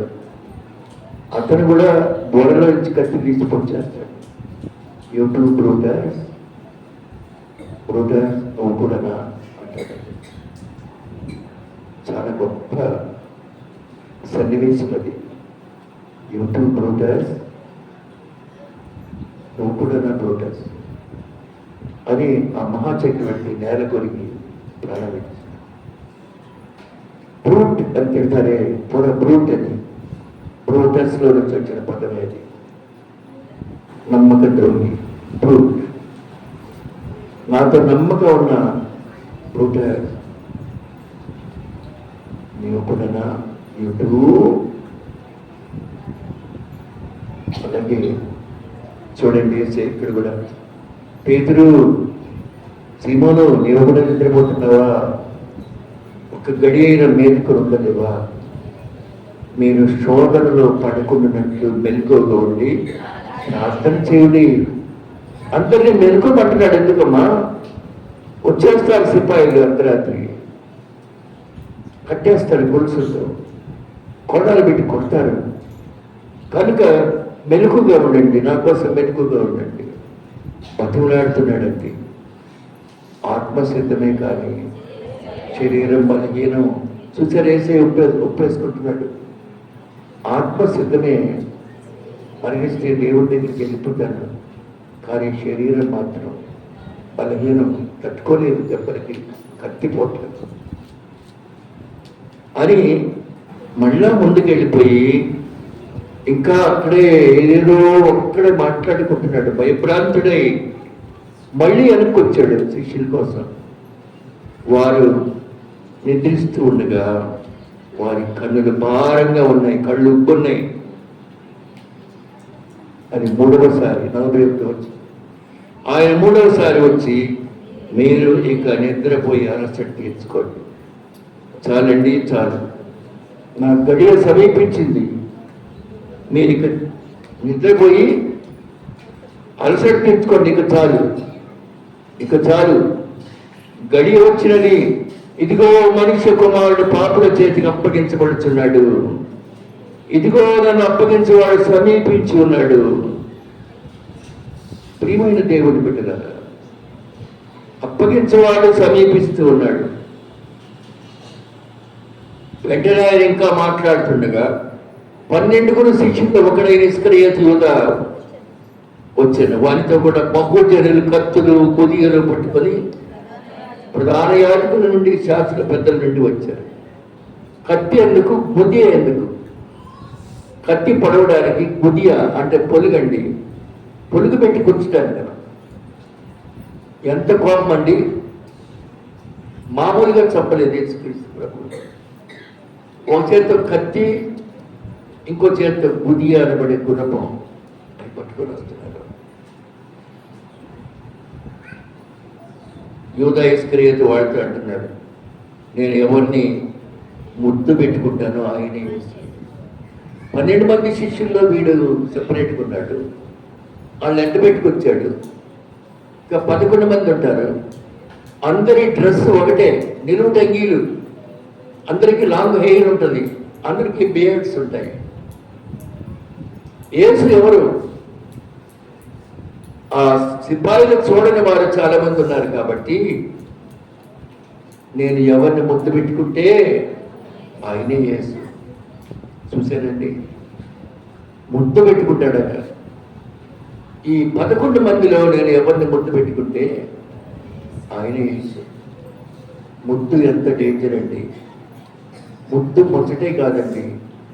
అతను కూడా బోడలో నుంచి కత్తి తీసి పొడిచేస్తాడు. యూట్యూబ్ బ్రూటస్ నువ్వు కూడా అంటాడు. చాలా గొప్ప సన్నివేశం అది. యూట్యూబ్ బ్రూటస్ నువ్వు కూడా బ్రూటస్ అని ఆ మహాచక్రవర్తి నేల కొరికి ప్రారంభించాడు. బ్రూట్ అని తిడతారే, పూర బ్రూట్ అని, బ్రూటస్ లో నుంచి వచ్చిన పదమే అది. నమ్మక ద్రోహి బ్రూట్. నాతో నమ్మకం ఉన్న బ్రూటస్ నీవు కూడా అలాగే చూడండి. ఇక్కడ కూడా పేతురు, సీమోను, నీవు కూడా నిద్రపోతున్నావా? ఒక గడి అయిన మేలుకొని ఉండలేవా? మీరు శోధనలో పడుకున్నట్లు మెలకువగా ఉండి ప్రార్థన చేయండి. అందరినీ మెలకుమంటున్నాడు. ఎందుకమ్మా? వచ్చేస్తారు సిపాయిలు, అర్ధరాత్రి కట్టేస్తారు, గొలుసులతో కొడాలు పెట్టి కొడతారు. కనుక మెలకుగా ఉండండి, నా కోసం మెలకుగా ఉండండి. బతుకులాడుతున్నాడండి. ఆత్మసిద్ధమే కానీ శరీరం బలహీనం. చూసారేసే ఒప్పేసుకుంటున్నాడు. ఆత్మసిద్ధమే, మరణిస్తే దేవుడి దగ్గరికి వెళ్ళిపోతాను, కానీ శరీరం మాత్రం బలహీనం, తట్టుకోలేదు దెబ్బలకి, కత్తిపోట్లేదు అని మళ్ళా ముందుకు వెళ్ళిపోయి ఇంకా అక్కడే ఏదేదో ఒక్కడే మాట్లాడుకుంటున్నాడు. భయభ్రాంతుడై మళ్ళీ వెనక్కి వచ్చాడు శిష్యుల కోసం. వారు నిద్రిస్తూ ఉండగా వారి కన్నులు భారంగా ఉన్నాయి, కళ్ళు ఉబ్బున్నాయి. అది 3వసారి, 41 వచ్చి ఆయన 3వసారి వచ్చి, మీరు ఇక నిద్రపోయి అలసట తీర్చుకోండి, చాలండి చాలు, నా గడియ సమీపించింది, మీరు ఇక నిద్రపోయి అలసట తీర్చుకోండి, ఇక చాలు, గడియ వచ్చినది. ఇదిగో మనుష్య కుమారుడు పాపుల చేతికి అప్పగించబడుచున్నాడు, ఇదిగో నన్ను అప్పగించేవాడు సమీపించి ఉన్నాడు. ప్రియమైన దేవుడి బిడ్డలారా, అప్పగించేవాడు సమీపిస్తూ ఉన్నాడు. వెంటనే ఆయన ఇంకా మాట్లాడుతుండగా 12 శిష్యులు ఒకడైన ఇస్కరియోతు యూదా వచ్చాను. వారితో కూడా బహుజనులు కత్తులు కొదియలు పట్టుకొని ప్రధాన యాజకుల నుండి శాస్త్ర పెద్దల నుండి వచ్చారు. కత్తి ఎందుకు, గుదియ ఎందుకు? కత్తి పొడవడానికి, గుదియ అంటే పొలుగండి, పొలుగు పెట్టి కూర్చుంటాను కదా. ఎంత కోపం అండి! మామూలుగా చంపలేదు యేసుక్రీస్తు ప్రభు. ఒక చేతితో కత్తి, ఇంకో చేతితో గుదియ అనబడే గుణపం అని పట్టుకొని వస్తున్నారు. యూదా ఇస్కరియోతు వాళ్ళతో అంటున్నాడు, నేను ఎవరిని ముద్దు పెట్టుకుంటానో ఆయనే యేసు. 12 మంది శిష్యుల్లో వీడు సెపరేట్గా ఉన్నాడు. వాళ్ళు ఎంట పెట్టుకొచ్చాడు. ఇంకా 11 మంది ఉంటారు. అందరి డ్రెస్ ఒకటే, నిలువు టంగీలు, అందరికీ లాంగ్ హెయిర్ ఉంటుంది, అందరికీ బియర్డ్స్ ఉంటాయి. యేసు ఎవరు? ఆ సిపాయిలు చూడని వారు చాలా మంది ఉన్నారు కాబట్టి, నేను ఎవరిని ముద్దు పెట్టుకుంటే ఆయనే యేసు. చూశానండి, ముద్దు పెట్టుకుంటాడట. ఈ 11 మందిలో నేను ఎవరిని ముద్దు పెట్టుకుంటే ఆయనే యేసు. ముద్దు ఎంత డేంజర్ అండి! ముద్దు మొదటే కాదండి,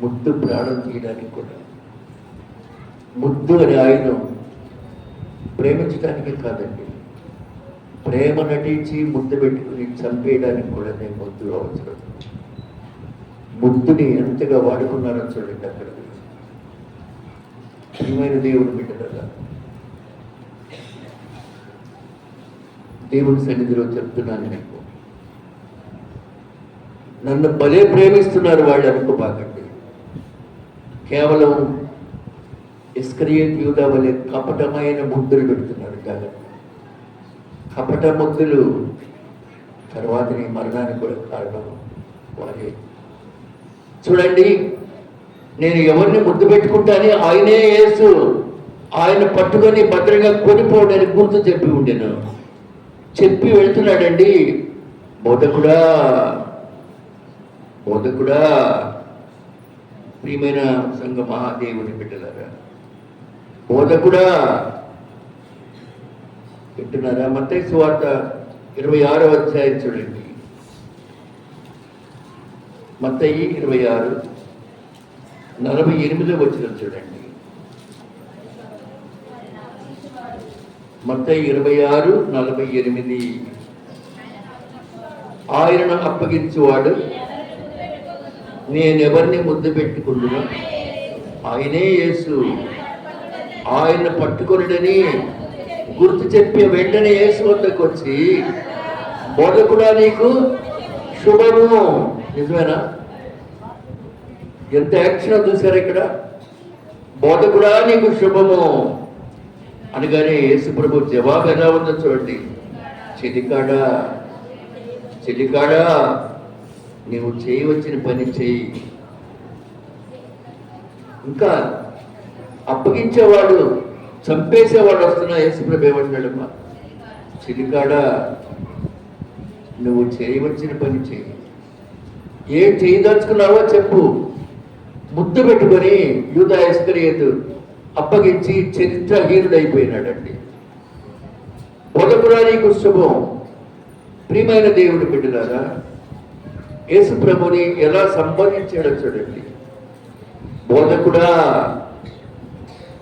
ముద్దు ప్రాణం తీయడానికి కూడా. ముద్దు అని ఆయన ప్రేమించడానికే కాదండి, ప్రేమ నటించి ముద్దు పెట్టుకుని చంపేయడానికి కూడా నేను ముద్దు అవసరం. ముద్దుని ఎంతగా వాడుకున్నారో చూడండి అక్కడ. ప్రియమైన దేవుడు బిడ్డలారా, దేవుడి సన్నిధిలో చెప్తున్నాను మీకు, నన్ను భలే ప్రేమిస్తున్నారు వాళ్ళు అనుకోబాకండి. కేవలం ఇస్కరియోతు యూదా వలె కపటమైన ముద్దులు పెడుతున్నారు జాగ్రత్త. కపట ముద్దులు తర్వాత నీ మరణానికి కూడా కారణం వారే. చూడండి, నేను ఎవరిని ముద్దు పెట్టుకుంటానే ఆయనే యేసు, ఆయన పట్టుకొని భద్రంగా కొనిపోవడానికి గుర్తు చెప్పి ఉండేను. చెప్పి వెళ్తున్నాడండి. బోధకుడా, బోధకుడా, ప్రియమైన సంఘ మహాదేవుని బిడ్డలారా, బోధకుడా వింటున్నారా? మత్తయి సువార్త 26వ అధ్యాయం చూడండి. మత్తయి 26:48 వచనం చూడండి. మత్తయి 26:48. ఆయనను అప్పగించువాడు నేనెవరిని ముద్దు పెట్టుకుంటున్నా ఆయనే యేసు, ఆయన పట్టుకొనుడని గుర్తు చెప్పే వెంటనే యేసు వద్దకు వచ్చి, బోధకుడా నీకు శుభము. నిజమేనా? ఎంత యాక్షన్ చూసారు ఇక్కడ. బోధకుడా నీకు శుభము అనగానే యేసు ప్రభు జవాబు ఎలా ఉందో చూడండి. చెలికాడా, చెలికాడా, నీవు చేయవలసిన పని చేయి. ఇంకా అప్పగించేవాడు, చంపేసేవాడు వస్తున్నా యేసు ప్రభు ఏమంటాడమ్మా? చెలికాడా, నువ్వు చేయవలసిన పని చేయి. ఏం చేయదలుచుకున్నావో చెప్పు. ముద్దు పెట్టుకొని యూదా ఇస్కరియోతు అప్పగించి చరిత్రహీనుడైపోయినాడండి. బోధకుడా నీకు శుభం. ప్రియమైన దేవుడి బిడ్డలారా, యేసు ప్రభుని ఎలా సంబోధించాడో చూడండి. బోధకుడా,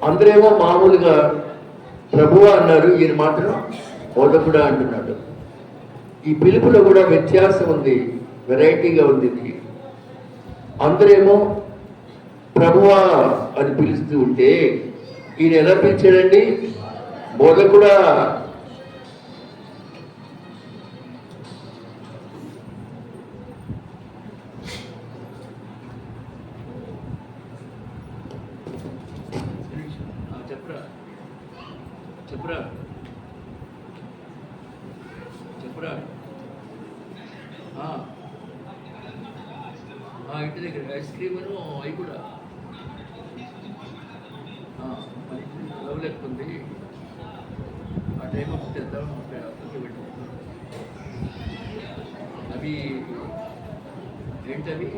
అందరేమో మామూలుగా ప్రభువా అన్నారు, ఈయన మాత్రం బోధకుడా అంటున్నాడు. ఈ పిలుపులో కూడా వ్యత్యాసం ఉంది, వెరైటీగా ఉంది. అందరేమో ప్రభువా అని పిలుస్తూ ఉంటే ఈయన ఎలా పిలిచాడండి? బోధకుడా. చెప్పరా చెప్పరా చెప్పరా ఇంటి దగ్గర ఐస్ క్రీమ్ అవి కూడా లవ్లేకుంది. ఆ టైం అప్పుడు తెద్దాం పెట్టుకుంటాం. అవి ఏంటవి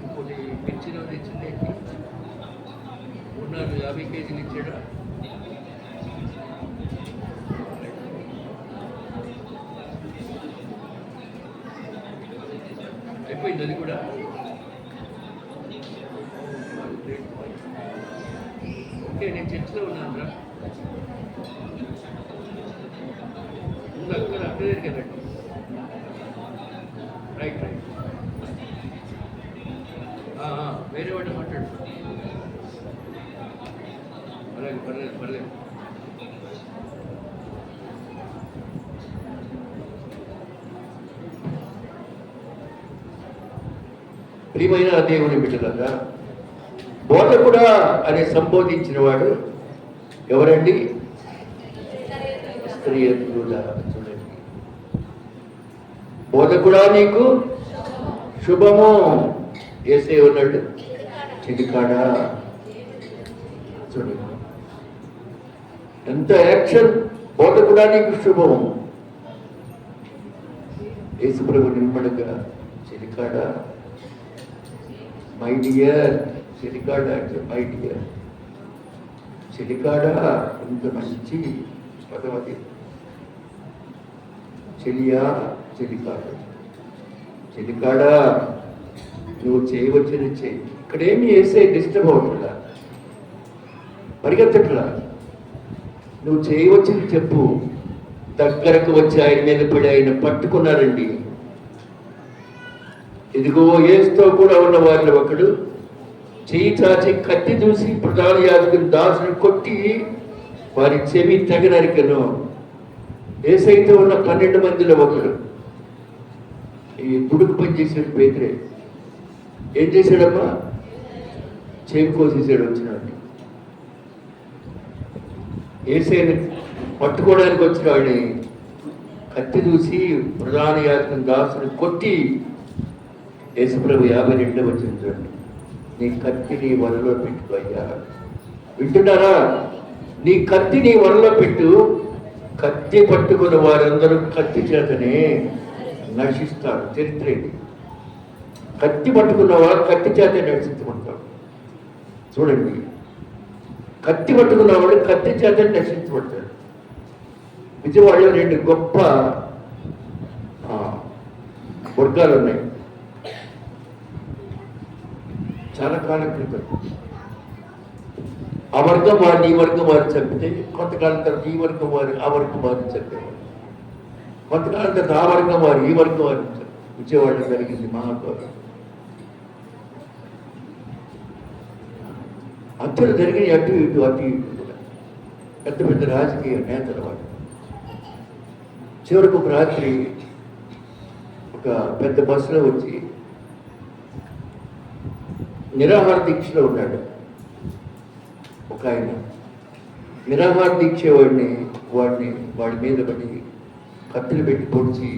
ఇంకోటి మిర్చిలో తెచ్చింది ఏంటి ఉన్నారు 50 కేజీలు ఇచ్చాడా అయిపోయింది అది కూడా ఓకే నేను చర్చిలో ఉన్నాను రా అక్కడ కదండి రైట్ రైట్ వేరే వాడిని మాట్లాడు పర్లేదు పర్లేదు పర్లేదు ప్రియమైన దేవుని బిడ్డలారా బోధకుడా అని సంబోధించిన వాడు ఎవరండి? ఇస్కరియోతు చూడండి. బోధకుడా నీకు శుభము. యేసే ఉన్నాడు చిటికాడా చూడండి ఎంత యాక్షన్. బోధకుడా నీకు శుభము. యేసుప్రభు నిమ్మడిగా చిటికాడా మై డియర్ చిలికాడ అంటే మై డియర్ చిలికాడ ఇంత మంచి పదవది. చెలియా చిలికాడ చిలికాడ నువ్వు చేయవచ్చని చెయ్యి. ఇక్కడేమి వేసే డిస్టర్బ్ అవుతుందా పరిగెత్తట్లా. నువ్వు చేయవచ్చని చెప్పు. దగ్గరకు వచ్చి ఆయన మీద పడి ఆయన పట్టుకున్నారండి. ఇదిగో యేసుతో కూడా ఉన్న వారిలో ఒకడు చెయ్యి చాచి కత్తి చూసి ప్రధాన యాజకుని దాసుని కొట్టి వారి చెవి తెగ నరికెను. యేసయ్యతో ఉన్న 12 మందిలో ఒకడు ఈ దుడుకు పని చేసాడు. పేతురే ఏం చేశాడమ్మా? చెవి కోసేసాడు వచ్చినాడు. యేసయ్యని పట్టుకోవడానికి వచ్చిన వాడిని కత్తి చూసి ప్రధాన యాజకుని దాసుని కొట్టి యేసుప్రభు 52 వచ్చింది చూడండి. నీ కత్తి నీ వలలో పెట్టు అయ్యా. వింటున్నారా? నీ కత్తి నీ వలలో పెట్టు. కత్తి పట్టుకున్న వారందరూ కత్తి చేతనే నశిస్తారు. చరిత్ర ఇది. కత్తి పట్టుకున్న వారు కత్తి చేత నశించబడతారు. చూడండి, కత్తి పట్టుకున్నవాడు కత్తి చేత నశించబడతాడు. విజయవాడలో 2 గొప్ప వర్గాలు ఉన్నాయి. చాలా కాలం క్రితం ఆ వర్గం వారిని ఈ వర్గం వారిని చంపితే కొంతకాలం తర్వాత ఈ వర్గం వారు ఆ వర్గం వారిని చంపేవారు. కొంతకాలం తర్వాత ఆ వర్గం వారు ఈ వర్గం వారిని విజయవాడలో జరిగింది మహాఘోరం. అంతలో జరిగిన అటు ఇటు కూడా పెద్ద పెద్ద రాజకీయ నేతల వాడు. చివరికి ఒక రాత్రి ఒక పెద్ద బస్సులో వచ్చి నిరాహార దీక్షలో ఉన్నాడు ఒక ఆయన. నిరాహార దీక్ష వాడి మీద పడి కత్తులు పెట్టి పొడిచి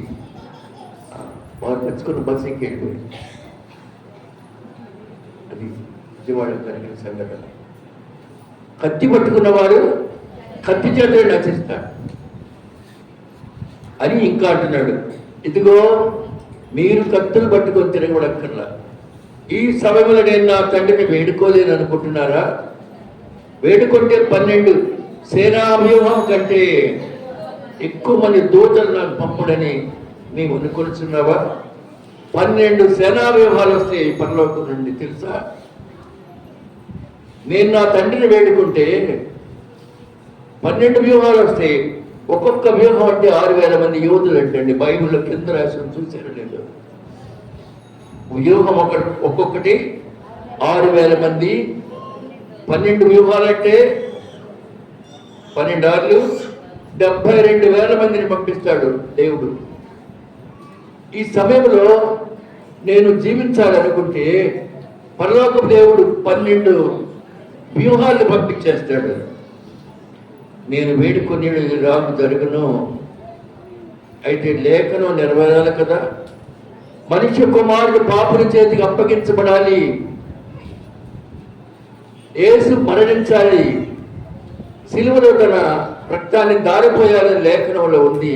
వారు తెచ్చుకున్న బస్సు ఎక్కి వెళ్ళిపోయింది. అది విజయవాడలో జరిగిన సంఘటన. కత్తి పట్టుకున్నవాడు కత్తి చేత నశిస్తాడు అని ఇంకా అంటున్నాడు. ఇదిగో మీరు కత్తులు పట్టుకొని తిరగబడక్కర్లా. ఈ సమయంలో నేను నా తండ్రిని వేడుకోలేను అనుకుంటున్నారా? వేడుకుంటే 12 సేనావ్యూహం కంటే ఎక్కువ మంది దూతలు నాకు పంపడని మేము అనుకుంటున్నావా? 12 సేనావ్యూహాలు వస్తాయి పరలోకం నుండి తెలుసా? నేను నా తండ్రిని వేడుకుంటే 12 వ్యూహాలు వస్తాయి. ఒక్కొక్క వ్యూహం అంటే 6000 మంది యోధులు అంటండి. బైబిల్లో కింద రాసిన చూసారు లేదు? వ్యూహం ఒక్కొక్కటి 6000 మంది. 12 వ్యూహాలంటే 12 ఆర్లు 72,000 మందిని పంపిస్తాడు దేవుడు. ఈ సమయంలో నేను జీవించాలనుకుంటే పరలోకపు దేవుడు 12 వ్యూహాలను పంపించేస్తాడు. నేను వేడుకొని రాము జరుగును. అయితే లేఖనం నెరవేరాలి కదా. మనిషి కుమారుడు పాపుల చేతికి అప్పగించబడాలి. యేసు మరణించాలి. సిలువలో తన రక్తాన్ని దారిపోయాలని లేఖనంలో ఉంది.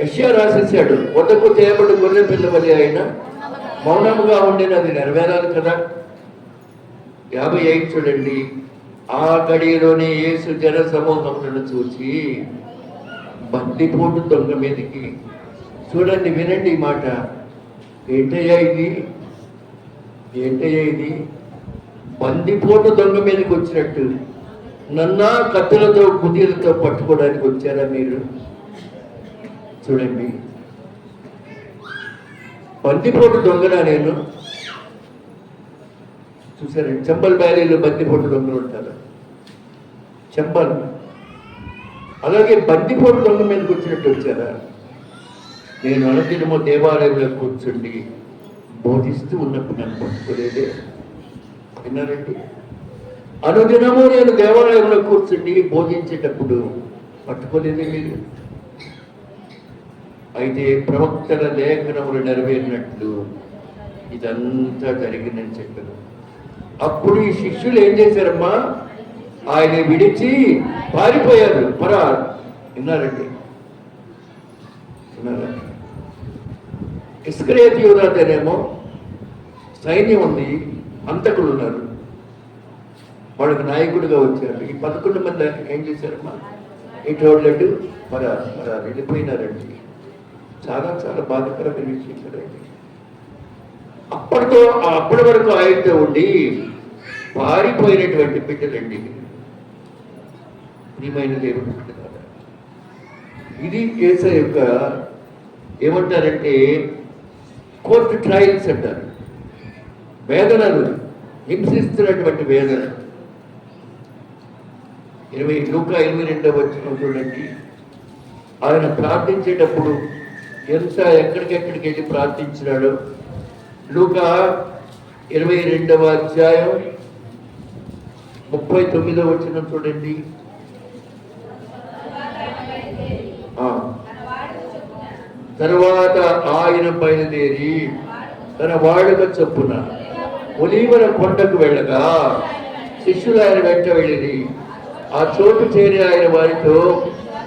యెషయా రాసేసాడు, వద్దకు చేయబడి గొర్రె పిల్ల వలె ఆయన మౌనముగా ఉండేది అది నెరవేరాలి కదా. 55 చూడండి. ఆ గడియలోనే యేసు జన సమూహములను చూసి బందిపోటు దొంగ మీదకి, చూడండి వినండి ఈ మాట, ఏంటయ్యా ఇది, ఏంటయ్యా ఇది, బందిపోటు దొంగ మీదకి వచ్చినట్టు నన్నా కత్తులతో గుదిలతో పట్టుకోవడానికి వచ్చారా మీరు? చూడండి, బందిపోటు దొంగనా నేను? చూసారండి, చంబల్ వ్యాలీలో బందిపోటు దొంగలు ఉంటారు, చంబల్. అలాగే బందిపోటు దొంగ మీదకి వచ్చినట్టు వచ్చారా? నేను అనుదినము దేవాలయంలో కూర్చుండి బోధిస్తూ ఉన్నప్పుడు నన్ను పట్టుకోలేదే. విన్నారండి, అనుదినము నేను దేవాలయంలో కూర్చుండి బోధించేటప్పుడు పట్టుకోలేదే మీరు? అయితే ప్రవక్తల లేఖనములు నెరవేరినట్లు ఇదంతా జరిగిందని చెప్పారు. అప్పుడు ఈ శిష్యులు ఏం చేశారమ్మా? ఆయన విడిచి పారిపోయారు, పరారు. విన్నారండి, విన్నారా? ఇస్కరియోతు యూదానేమో సైన్యం ఉంది, అంతకులు ఉన్నారు, వాళ్ళకి నాయకుడిగా వచ్చారు. ఈ 11 మంది ఏం చేశారమ్మా? ఇటు పరారు వెళ్ళిపోయినారండి. చాలా చాలా బాధాకరమైన విషయం కదండి. అప్పటి వరకు ఆయనతో ఉండి పారిపోయినటువంటి బిడ్డలండి. ప్రియమైన దేవుడు బిడ్డలారా, ఇది యేసయ్య యొక్క ఏమంటారంటే కోర్టు ట్రయల్స్ అంటారు. వేదనలు, హింసిస్తున్నటువంటి వేదన. లూకా 22వ వచనం చూడండి. ఆయన ప్రార్థించేటప్పుడు ఎక్కడికెక్కడికి వెళ్ళి ప్రార్థించినాడు. లూకా 22వ అధ్యాయం 39వ వచనం చూడండి. తర్వాత ఆయన బయలుదేరి తన వాడుక చొప్పున ఒలీవల కొండకు వెళ్ళగా శిష్యులు ఆయన వెంట వెళ్ళి ఆ చోటు చేరి ఆయన వారితో,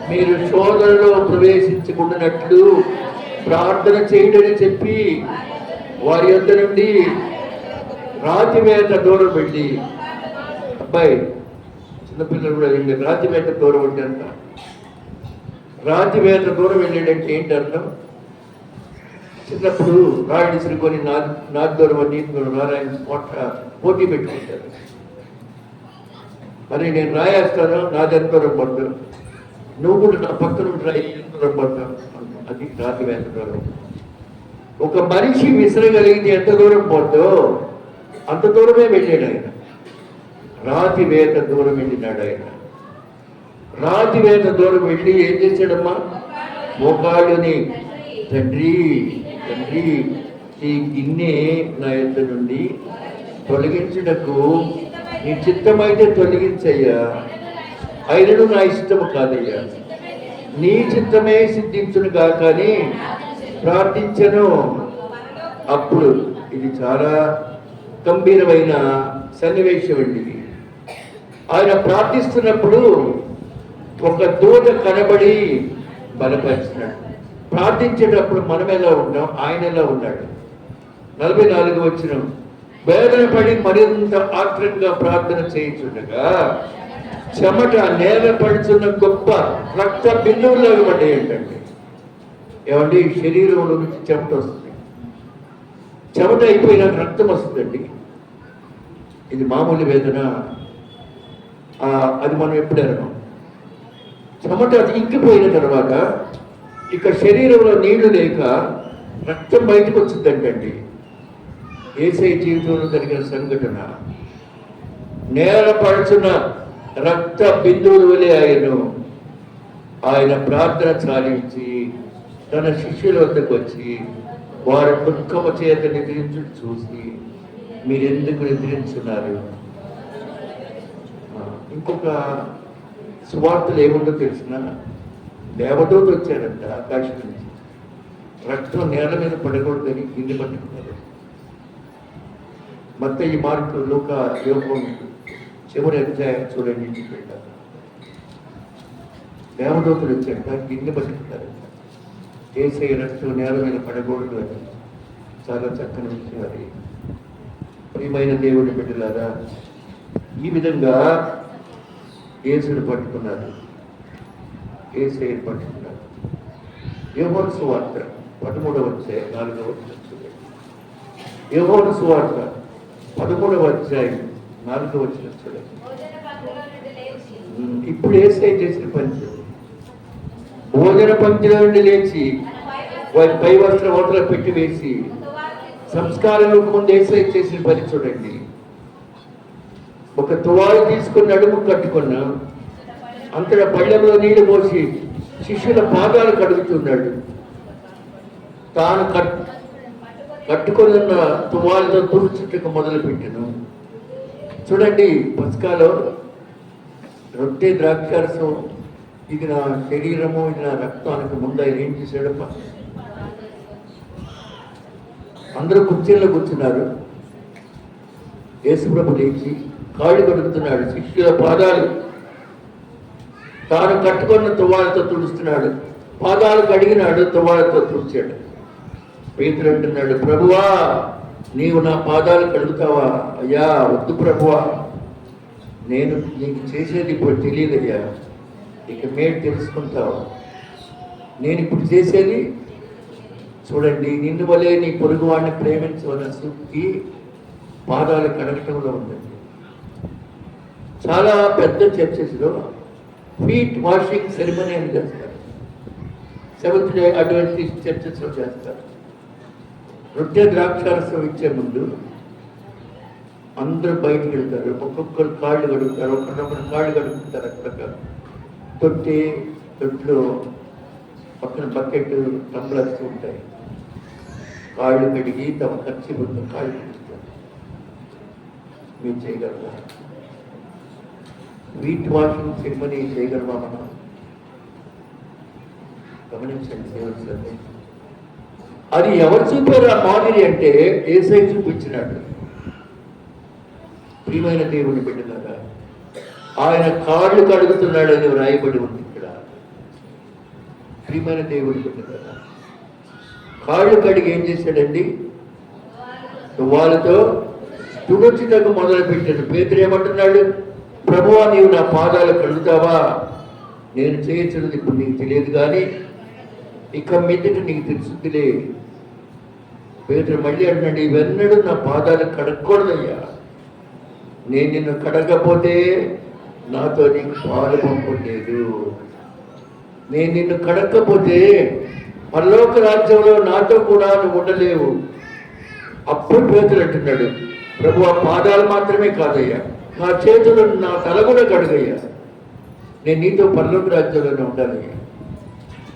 మీరు శోధనలో ప్రవేశించకుండానట్లు ప్రార్థన చేయడని చెప్పి వారి యొద్ద నుండి రాతి వేట దూరం వెళ్ళి, అబ్బాయి చిన్నపిల్లలు కూడా వెళ్ళి రాతి వేట దూరం వెళ్ళి అంట. రాతి వేట దూరం వెళ్ళాడంటే ఏంటి అర్థం? చిన్నప్పుడు రాయుడు శ్రీకొని నాది దూరం నీతి దూరం నారాయణ పోటీ పెట్టుకుంటారు. మరి నేను రాయేస్తాను, నాది ఎంత దూరం పడ్డు, నువ్వు కూడా నా పక్కన రాయి ఎంత దూరం పడ్డావు. అది రాతి వేట దూరం. ఒక మనిషి విసరగలిగితే ఎంత దూరం పోద్దో అంత దూరమే వెళ్ళాడు ఆయన. రాతి వేట దూరం వెళ్ళినాడు ఆయన. రాతి వేట దూరం వెళ్ళి ఏం చేశాడమ్మా? మోకాళ్ళుని, తండ్రి తండ్రి ఈ గిన్నె నా యొద్ద నుండి తొలగించుటకు నీ చిత్తమైతే తొలగించయ్యా, అయినను నా ఇష్టము కాదయ్యా, నీ చిత్తమే సిద్ధించునుగా కానీ ప్రార్థించను. అప్పుడు ఇది చాలా గంభీరమైన సన్నివేశం అండి. ఆయన ప్రార్థిస్తున్నప్పుడు ఒక దూత కనబడి బలపరిచినాడు. ప్రార్థించేటప్పుడు మనం ఎలా ఉన్నాం, ఆయన ఎలా ఉన్నాడు? 44 వచనం. వేదన పడి మరింత ఆత్రంగా ప్రార్థన చేయించుండగా చెమట నేల పడుతున్న గొప్ప రక్త బిందువులాగా పడ్డాయి ఏంటండి. ఏమండి, శరీరంలో నుంచి చెమట వస్తుంది, చెమట అయిపోయినా రక్తం వస్తుందండి. ఇది మామూలు వేదన, అది మనం ఎప్పుడైనా చెమట ఇంకిపోయిన తర్వాత ఇక శరీరంలో నీళ్లు లేక రక్తం బయటకు వచ్చిందంటండి. యేసయ్య జీవితంలో జరిగిన సంఘటన. నేల పడుచున్న రక్త బిందువులు వలె ఆయన ప్రార్థన చాలించి తన శిష్యుల వద్దకు వచ్చి వారి దుఃఖము చేత నిద్రించు చూసి, మీరెందుకు నిద్రించున్నారు? ఇంకొక సువార్తలు ఏముందో తెలిసిన, దేవదూత వచ్చారంట ఆకాశం నుంచి, రక్తం నేల మీద పడకూడదని కింది పట్టుకున్నారు. మత్తయి, మార్కు, లూకా, యోహాను చివరి అధ్యాయం చూడండి. ఇంటికి వెళ్ళారు, దేవదూతలు వచ్చాక కింది పట్టుకున్నారంట. యేసయ్య రక్తం నేల మీద పడకూడదు అని. చాలా చక్కని విషయం అది. ప్రియమైన దేవుని బిడ్డలారా, ఈ విధంగా యేసుని పట్టుకున్నారు, యేసయ్యను పట్టుకున్నారు. యోహాను సువార్త 13వ అధ్యాయం 4వ వచనం చూడండి. యోహాను సువార్త 13వ అధ్యాయం 4వ వచనం చూడండి. ఇప్పుడు యేసయ్య చేసిన పని చూడండి. భోజన పంక్తిలో నుండి లేచి వారి పై వస్త్రం అవతల పెట్టి వేసి సంస్కారం ముందు యేసయ్య చేసిన పని చూడండి. ఒక తువాలు తీసుకుని నడుము కట్టుకున్న అంతటా పళ్ళెంలో నీళ్లు పోసి శిష్యుల పాదాలు కడుగుతున్నాడు. తాను కట్టుకొని ఉన్న తువాలతో తుడుచుటకు మొదలు పెట్టాను. చూడండి, పస్కాలో రొట్టె ద్రాక్షారసం, ఇది నా శరీరము, ఇది నా రక్తానికి ముందు ఆయన ఏం చేశాడమ్మా? అందరూ కుర్చీల్లో కూర్చున్నారు. యేసుప్రభు లేచి కాళ్ళు కడుగుతున్నాడు, శిష్యుల పాదాలు తాను కట్టుకున్న తువ్వాలతో తుడుస్తున్నాడు. పాదాలు కడిగినాడు, తువ్వాలతో తుడిచాడు. పేతురు అంటున్నాడు, ప్రభువా నీవు నా పాదాలు కడుగుతావా? అయ్యా వద్దు ప్రభువా, నేను నీకు చేసేది ఇప్పుడు తెలియదయ్యా, ఇక మేలు తెలుసుకుంటావా? నేను ఇప్పుడు చేసేది చూడండి, నిన్ను వలే నీ పొరుగు వాడిని ప్రేమించవలన సూక్తి పాదాలు కడగటంలో ఉందండి. చాలా పెద్ద చర్చెస్లో ఫీట్ వాషింగ్ సెరమనీ అని చేస్తారు. సెవెంత్ డే అడ్వెంటిస్ట్ చర్చెస్లో చేస్తారు. రొట్టె ద్రాక్షారసం ఇచ్చే ముందు అందరూ బయటకు వెళ్తారు, ఒక్కొక్కరు కాళ్ళు కడుగుతారు, ఒకరినొకరు కాళ్ళు కడుగుతారు. అక్కడ తొట్లో పక్కన బకెట్ టంబ్లర్స్ ఉంటాయి. కాళ్ళు కడిగి తమ ఖర్చు కాళ్ళు కడుగుతారు. మీరు చేయగలరా? వీట్ వాషింగ్ సెరమనీ చేయగలమా మనం? గమనించండి సేవలు. అది ఎవరు చూపారు ఆ మాదిరి అంటే యేసయ్య చూపించినాడు. ప్రియమైన దేవుని బిడ్డలారా, ఆయన కాళ్ళు కడుగుతున్నాడు అని వ్రాయబడి ఉంది ఇక్కడ. ప్రియమైన దేవుని బిడ్డలారా, కాళ్ళు కడిగి ఏం చేశాడండి? వాళ్ళతో తుడుచుటకు మొదలు పెట్టాడు. పేతురు ఏమంటున్నాడు? ప్రభువా నీవు నా పాదాలు కడుగుతావా? నేను చేయొచ్చున్నది ఇప్పుడు నీకు తెలియదు, కానీ ఇక మీదట నీకు తెలుసుదిలే. పేతురు మళ్ళీ అంటున్నాడు, ఇవన్నడూ నా పాదాలు కడగకూడదయ్యా, నేను నిన్ను కడగకపోతే నాతో నీకు పాలు పంపు లేదు. నేను నిన్ను కడగకపోతే పరలోక రాజ్యంలో నాతో కూడా నువ్వు ఉండలేవు. అప్పుడు పేతురు అంటున్నాడు, ప్రభు ఆ పాదాలు మాత్రమే కాదయ్యా, నా చేతులు నా తల కూడా కడుగయ్యా, నేను నీతో పరలోక రాజ్యంలోనే ఉండాలయ్యా.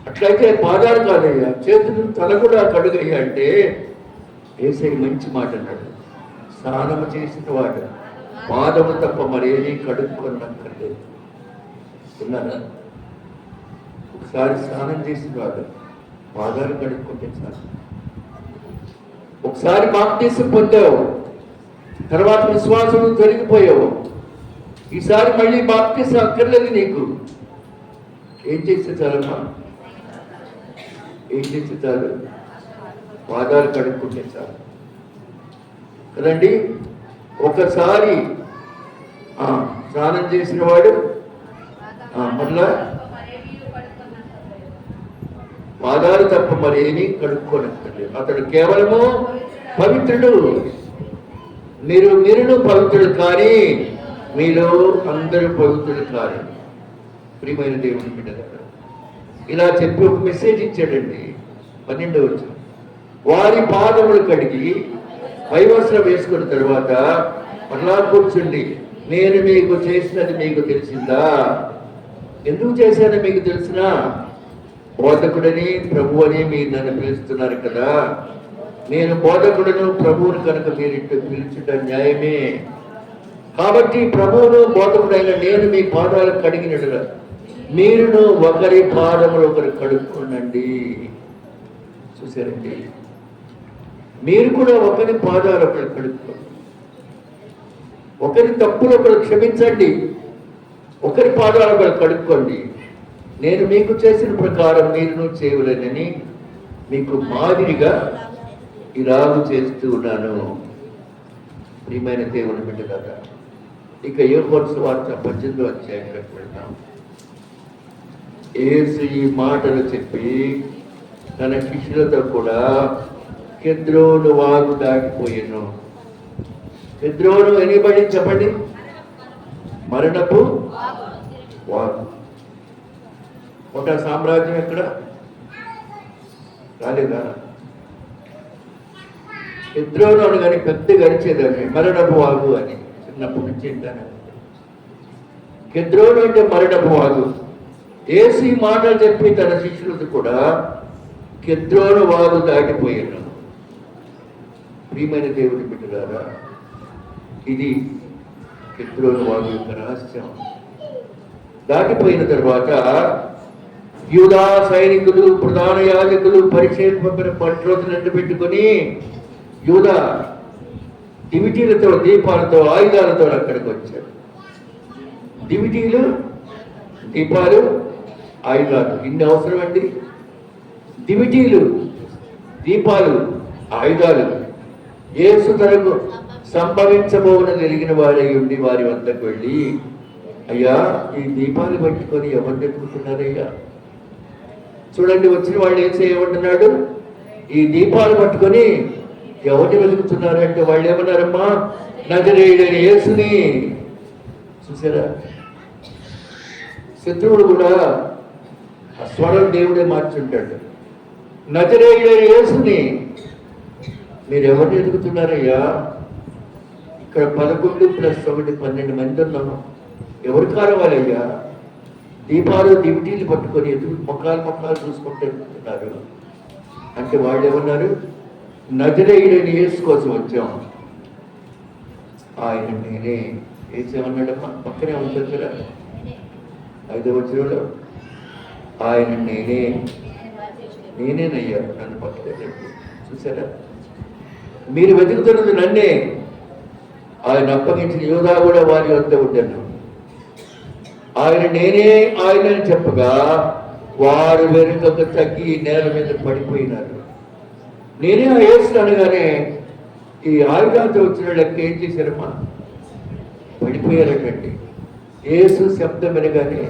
అట్లయితే పాదాలు కాదయ్యా, చేతులు తల కూడా కడుగయ్యా అంటే యేసయ్య మంచి మాట అన్నాడు. స్నానము చేసిన వాడు పాదము తప్ప మరేమీ కడుక్కొనక్కర్లేదు. విన్నారా? ఒకసారి స్నానం చేసిన వాడు పాదాలు కడుక్కుంటే చాలు. ఒకసారి బాప్తిసం పొందావు, తర్వాత విశ్వాసం జరిగిపోయావు, ఈసారి మళ్ళీ బాప్తిసం అక్కర్లేదు నీకు. ఏం చేస్తే చాలమ్మా? ఏం చేస్తే చాలు? పాదాలు కడుక్కుంటే చాలు కదండి. ఒకసారి స్నానం చేసిన వాడు మళ్ళా పాదాలు తప్ప మరేమీ కడుక్కోనక్కర్లేదు. అతడు కేవలము పవిత్రుడు. మీరును పవిత్రుడు, కానీ మీలో అందరూ పవిత్రుడు కాదు. ప్రియమైన దేవుని బిడ్డలారా, ఇలా చెప్పి ఒక మెసేజ్ ఇచ్చాడండి. 12వ వచనం, వారి పాదములు కడిగి పైవస్త్రం వేసుకున్న తర్వాత మరలా కూర్చుండి, నేను మీకు చేసినది మీకు తెలిసిందా? ఎందుకు చేశానో మీకు తెలిసినా? బోధకుడని ప్రభు అని మీరు నన్ను పిలుస్తున్నారు కదా. నేను బోధకుడను ప్రభువుని కనుక మీరు పిలుచుట న్యాయమే. కాబట్టి ప్రభువును బోధకుడైన నేను మీ పాదాలు కడిగినట్టుగా మీరును ఒకరి పాదములు ఒకరు కడుక్కోండి. చూసారండి, మీరు కూడా ఒకరి పాదాలు ఒకరు కడుక్కోండి. ఒకరి తప్పులు ఒకరు క్షమించండి, ఒకరి పాదాలు ఒకరు కడుక్కోండి. నేను మీకు చేసిన ప్రకారం మీరును చేయలేనని మీకు మాదిరిగా ఇలాగూ చేస్తూ ఉన్నాను. ప్రియమైన దేవుని బిడ్డలారా, ఇక యోహాను సువార్త 18వ అధ్యాయంలోకి వెళ్తాం. యేసు ఈ మాటలు చెప్పి తన శిష్యులతో కూడా కెద్రోను వాగు దాటిపోయాను. కెద్రోను ఎనిబడి చెప్పండి, మరణపు వాగు. ఒక సామ్రాజ్యం ఎక్కడ రాలేదా? కెద్రోను అని కానీ పెద్ద గడిచేదాన్ని మరణపు వాగు అని చిన్నప్పటి నుంచి వింటాను. కెద్రోను అంటే మరణపు వాగు. యేసు ఈ మాటలు చెప్పి తన శిష్యులతో కూడా కెద్రోను వాగు దాటిపోయాను. ప్రియమైన దేవుని బిడ్డలారా, ఇది కెద్రోను వాగు యొక్క రహస్యం. దాటిపోయిన తర్వాత యూదా సైనికులు, ప్రధాన యాజకులు, పరిచయం పంపిన 10 రోజులు ఎండ పెట్టుకొని యూదా దివిటీలతో, దీపాలతో, ఆయుధాలతో అక్కడికి వచ్చారు. దివిటీలు, దీపాలు, ఆయుధాలు ఇన్ని అవసరం అండి. దివిటీలు, దీపాలు, ఆయుధాలు యేసు తనకు సంభవించబోనని ఎరిగిన వారై ఉండి వారి వద్దకు వెళ్ళి, అయ్యా ఈ దీపాలు పట్టుకొని ఎవరిని ఎత్తుకుంటున్నారయ్యా? చూడండి, వచ్చిన వాళ్ళు ఏం చేయమంటున్నాడు? ఈ దీపాలు పట్టుకొని ఎవరిని వెతుకుతున్నారంటే వాళ్ళు ఏమన్నారమ్మా? నజరేయుడైన యేసుని. చూసారా, శత్రువుడు కూడా ఆ స్వరం దేవుడే మార్చుంటాడు. నజరేయుడైన యేసుని మీరు ఎవరిని ఎదుగుతున్నారయ్యా? ఇక్కడ 11 + 1 12 మంది ఉన్నాము. ఎవరు కారవాలయ్యా? దీపాలు, దివిటీలు పట్టుకొని మొక్కలు చూసుకుంటూ ఎదుగుతున్నారు అంటే వాళ్ళు ఏమన్నారు? నజరేయుడైన యేసు కోసం వచ్చాం. ఆయన నేనే. ఏమన్నాడమ్మా? పక్కనే ఉంటుంది కదా 5వ వచనంలో, ఆయన నేనేనయ్యా, నన్ను పక్కనే చెప్పి. చూసారా, మీరు వెతుకుతున్నది నన్నే. ఆయన అప్పగించిన యూదా కూడా వారి వద్ద ఉండను. ఆయన నేనే ఆయనని చెప్పగా వారు వెనుకకు తగ్గి నేల మీద పడిపోయినారు. నేనే ఆ యేసు అనగానే ఈ ఆయుధాలతో వచ్చిన లెక్క ఏం చేశారమ్మా? పడిపోయారటండి. యేసు శబ్దం వినగానే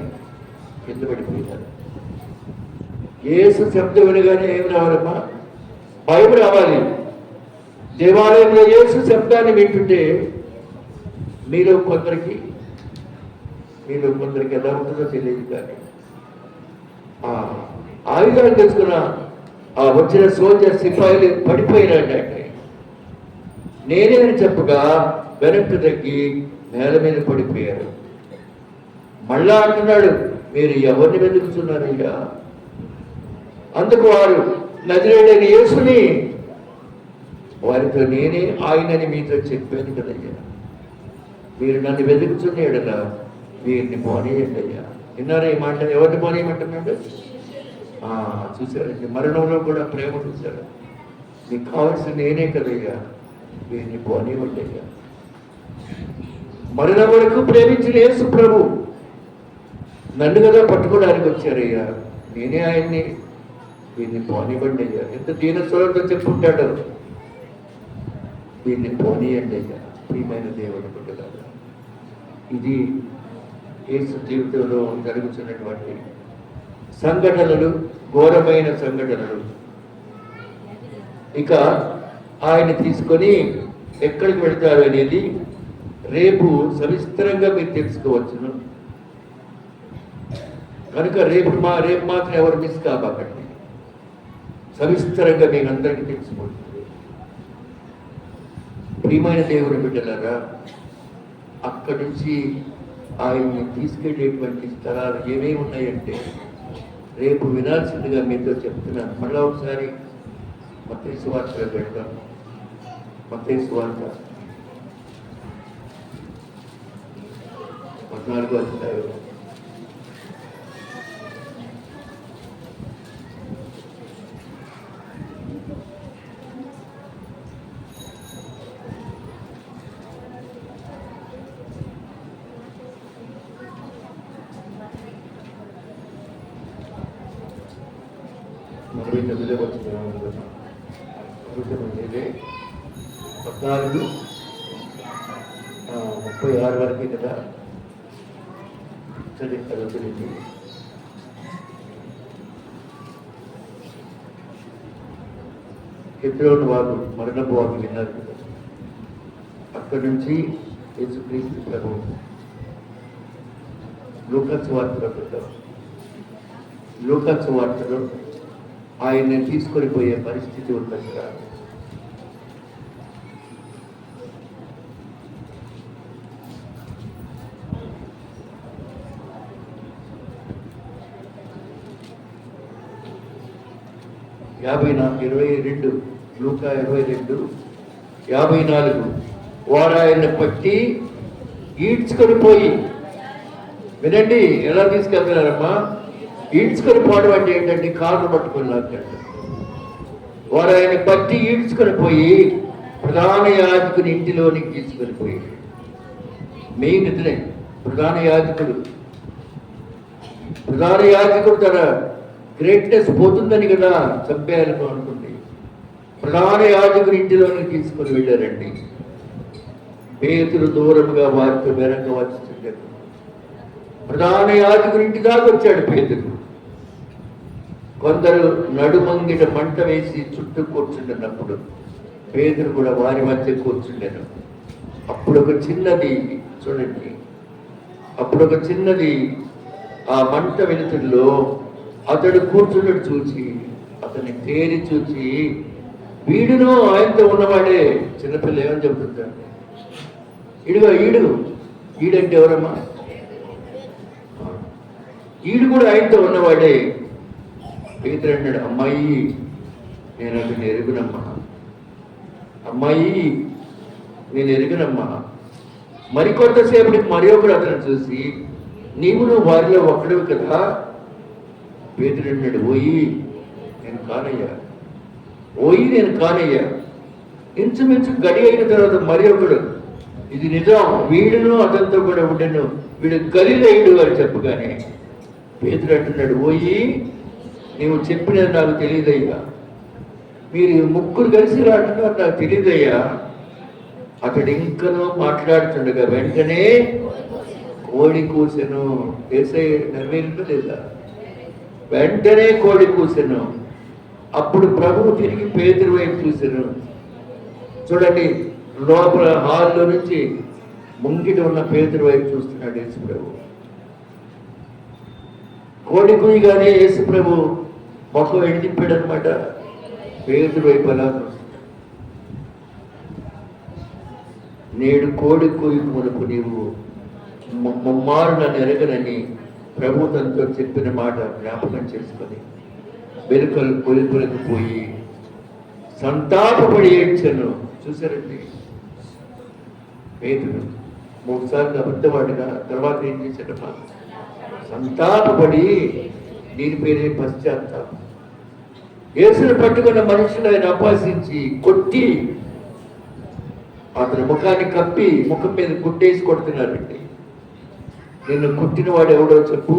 కింద పడిపోయినారు. యేసు శబ్దం వినగానే ఏం రావాలమ్మా? భయం రావాలి. దేవాలయంలో యేసు శబ్దాన్ని వింటుంటే మీలో కొందరికి ఎలా ఉంటుందో తెలియదు, కానీ ఆయుధాలు తెలుసుకున్న ఆ వచ్చిన సోల్జర్, సిపాయిలు పడిపోయినట్టే. నేనే అని చెప్పగా వెనక్కి తగ్గి నేల మీద పడిపోయారు. మళ్ళా అంటున్నాడు, మీరు ఎవరిని వెతుకుతున్నారయ్యా? అందుకు వారు నజరేయుడైన యేసుని. వారితో నేనే ఆయనని మీతో చెప్పాను కదయ్యా, మీరు నన్ను వెతుకుతున్న ఎడల వీరిని పోనీయండి అయ్యా. విన్నారా ఈ మాట? ఎవరిని పోనీయమంటున్నాడు? చూసారండి, మరణంలో కూడా ప్రేమ చూసారు. మీకు కావాల్సిన నేనే కదయ్యా, వీరిని పోనీయండి అయ్యా. మరణం వరకు ప్రేమించిన యేసు ప్రభు నన్ను కదా పట్టుకోవడానికి వచ్చారయ్యా, నేనే ఆయన్ని, వీరిని పోనివ్వండి అయ్యా. ఎంత దీనస్వరంతో చెప్పుకుంటాడు, వీరిని పోనీయండి అయ్యా. ప్రియమైన దేవుడు బిడ్డలారా, ఇది యేసు జీవితంలో జరుగుతున్నటువంటి సంఘటనలు, ఘోరమైన సంఘటనలు. ఇక ఆయన తీసుకొని ఎక్కడికి వెళ్తారు అనేది రేపు సవిస్తరంగా మీరు తెలుసుకోవచ్చును. కనుక రేపు మాత్రం ఎవరు మిస్ కాబాకండి. సవిస్తరంగా మీకు అందరికీ తెలిసిపోతుంది. ప్రియమైన దేవుని బిడ్డలారా, అక్కడి నుంచి ఆయన్ని తీసుకెళ్ళేటువంటి స్థలాలు ఏమేమి ఉన్నాయంటే రేపు వినాల్సిందిగా మీతో చెప్తున్నాను. మళ్ళా ఒకసారి మత్తయి సువార్తలో పెడతాం. మత్తయి సువార్త 14వ అధ్యాయం. అంటే 14, 36 వరకే కదా. సరే చదువుతుంది. హెబ్రోను వారు మరణపు వారు విన్నారు కదా. అక్కడి నుంచి యేసుక్రీస్తు ప్రభు లూకాసు వార్తలో ఆయన్ని తీసుకొని పోయే పరిస్థితి ఉందంట. లూకా 22:54 వారు ఆయన్ని పట్టి ఈడ్చుకొని పోయి, వినండి ఎలా తీసుకెళ్తున్నారమ్మా, ఈడ్చుకొని పోవడం అంటే ఏంటంటే కాళ్ళు పట్టుకొని లాక్కండి. వారు ఆయన పట్టి ఈడ్చుకొని పోయి ప్రధాన యాజకుని ఇంటిలోనికి తీసుకొని పోయి, మెయిన్ ఇతనే ప్రధాన యాజకుడు తన గ్రేట్నెస్ పోతుందని కదా చంపేయాలను అనుకుంది. ప్రధాన యాజకుని ఇంటిలోనికి తీసుకొని వెళ్ళారండి. పేతురు దూరంగా వారితో వెనక వచ్చుతుంటారు. ప్రధాన యాజకుని ఇంటి దాకా వచ్చాడు పేతురు. కొందరు నడుమంగిట మంట వేసి చుట్టూ కూర్చుంటున్నప్పుడు పేతురు కూడా వారి మధ్య కూర్చుండాను. అప్పుడు ఒక చిన్నది ఆ మంట వెలుతుల్లో అతడు కూర్చున్నట్టు చూసి అతన్ని తేరి చూసి, వీడును ఆయనతో ఉన్నవాడే. చిన్నపిల్ల ఏమని చెబుతుంటాడు, ఈడంటే ఎవరమ్మా, ఈడు కూడా ఆయనతో ఉన్నవాడే. పేతురు అన్నాడు, అమ్మాయి నేను అతన్ని ఎరుగునమ్మా, మరికొంతసేపటికి మరి ఒకడు అతను చూసి, నీవును వారిలో ఒక్కడు కదా. పేతురు అన్నాడు, ఓయి నేను కానయ్యా. ఇంచుమించు గడి అయిన తర్వాత మరి ఒకడు, ఇది నిజం, వీడును అతనితో కూడా ఉండను, వీడు గలిలయుడు అని చెప్పగానే పేతురు అంటున్నాడు, ఓయి నీవు చెప్పినది నాకు తెలియదయ్యా, మీరు ముగ్గురు కలిసి రావడం నాకు తెలియదయ్యా. అతడు ఇంకనూ మాట్లాడుతుండగా వెంటనే కోడి కూసెను. ఏసై నెరవేరిందో లేదా? వెంటనే కోడి కూసెను. అప్పుడు ప్రభువు తిరిగి పేతురు వైపు చూశాను. చూడండి, లోపల హాల్లో నుంచి ముంగిట ఉన్న పేతురు వైపు చూస్తున్నాడు యేసు ప్రభు. కోడి కూయగానే యేసు ప్రభు మొక్క ఎండిపోయాడు అనమాట. పేతురు వైపు అలా చూస్తున్నాడు. నేడు కోడి కూయి మునుపు నీవు ముమ్మారు నన్ను ఎరగనని ప్రభు తనతో చెప్పిన మాట జ్ఞాపకం చేసుకొని వెలుకలకు పోయి సంతాపపడి ఏడ్చాను. చూసారండి, పేతురు 3 సార్లు అబద్ధవాడిగా తర్వాత ఏం చేశాడమ్మా, సంతాపపడి, దీని పేరే పశ్చాత్తాపం. యేసును పట్టుకున్న మనుషులు ఆయన అపహసించి కొట్టి అతని ముఖాన్ని కప్పి ముఖం మీద గుడ్డేసి కొడుతున్నారండి. నిన్ను కుట్టినవాడు ఎవడో చెప్పు,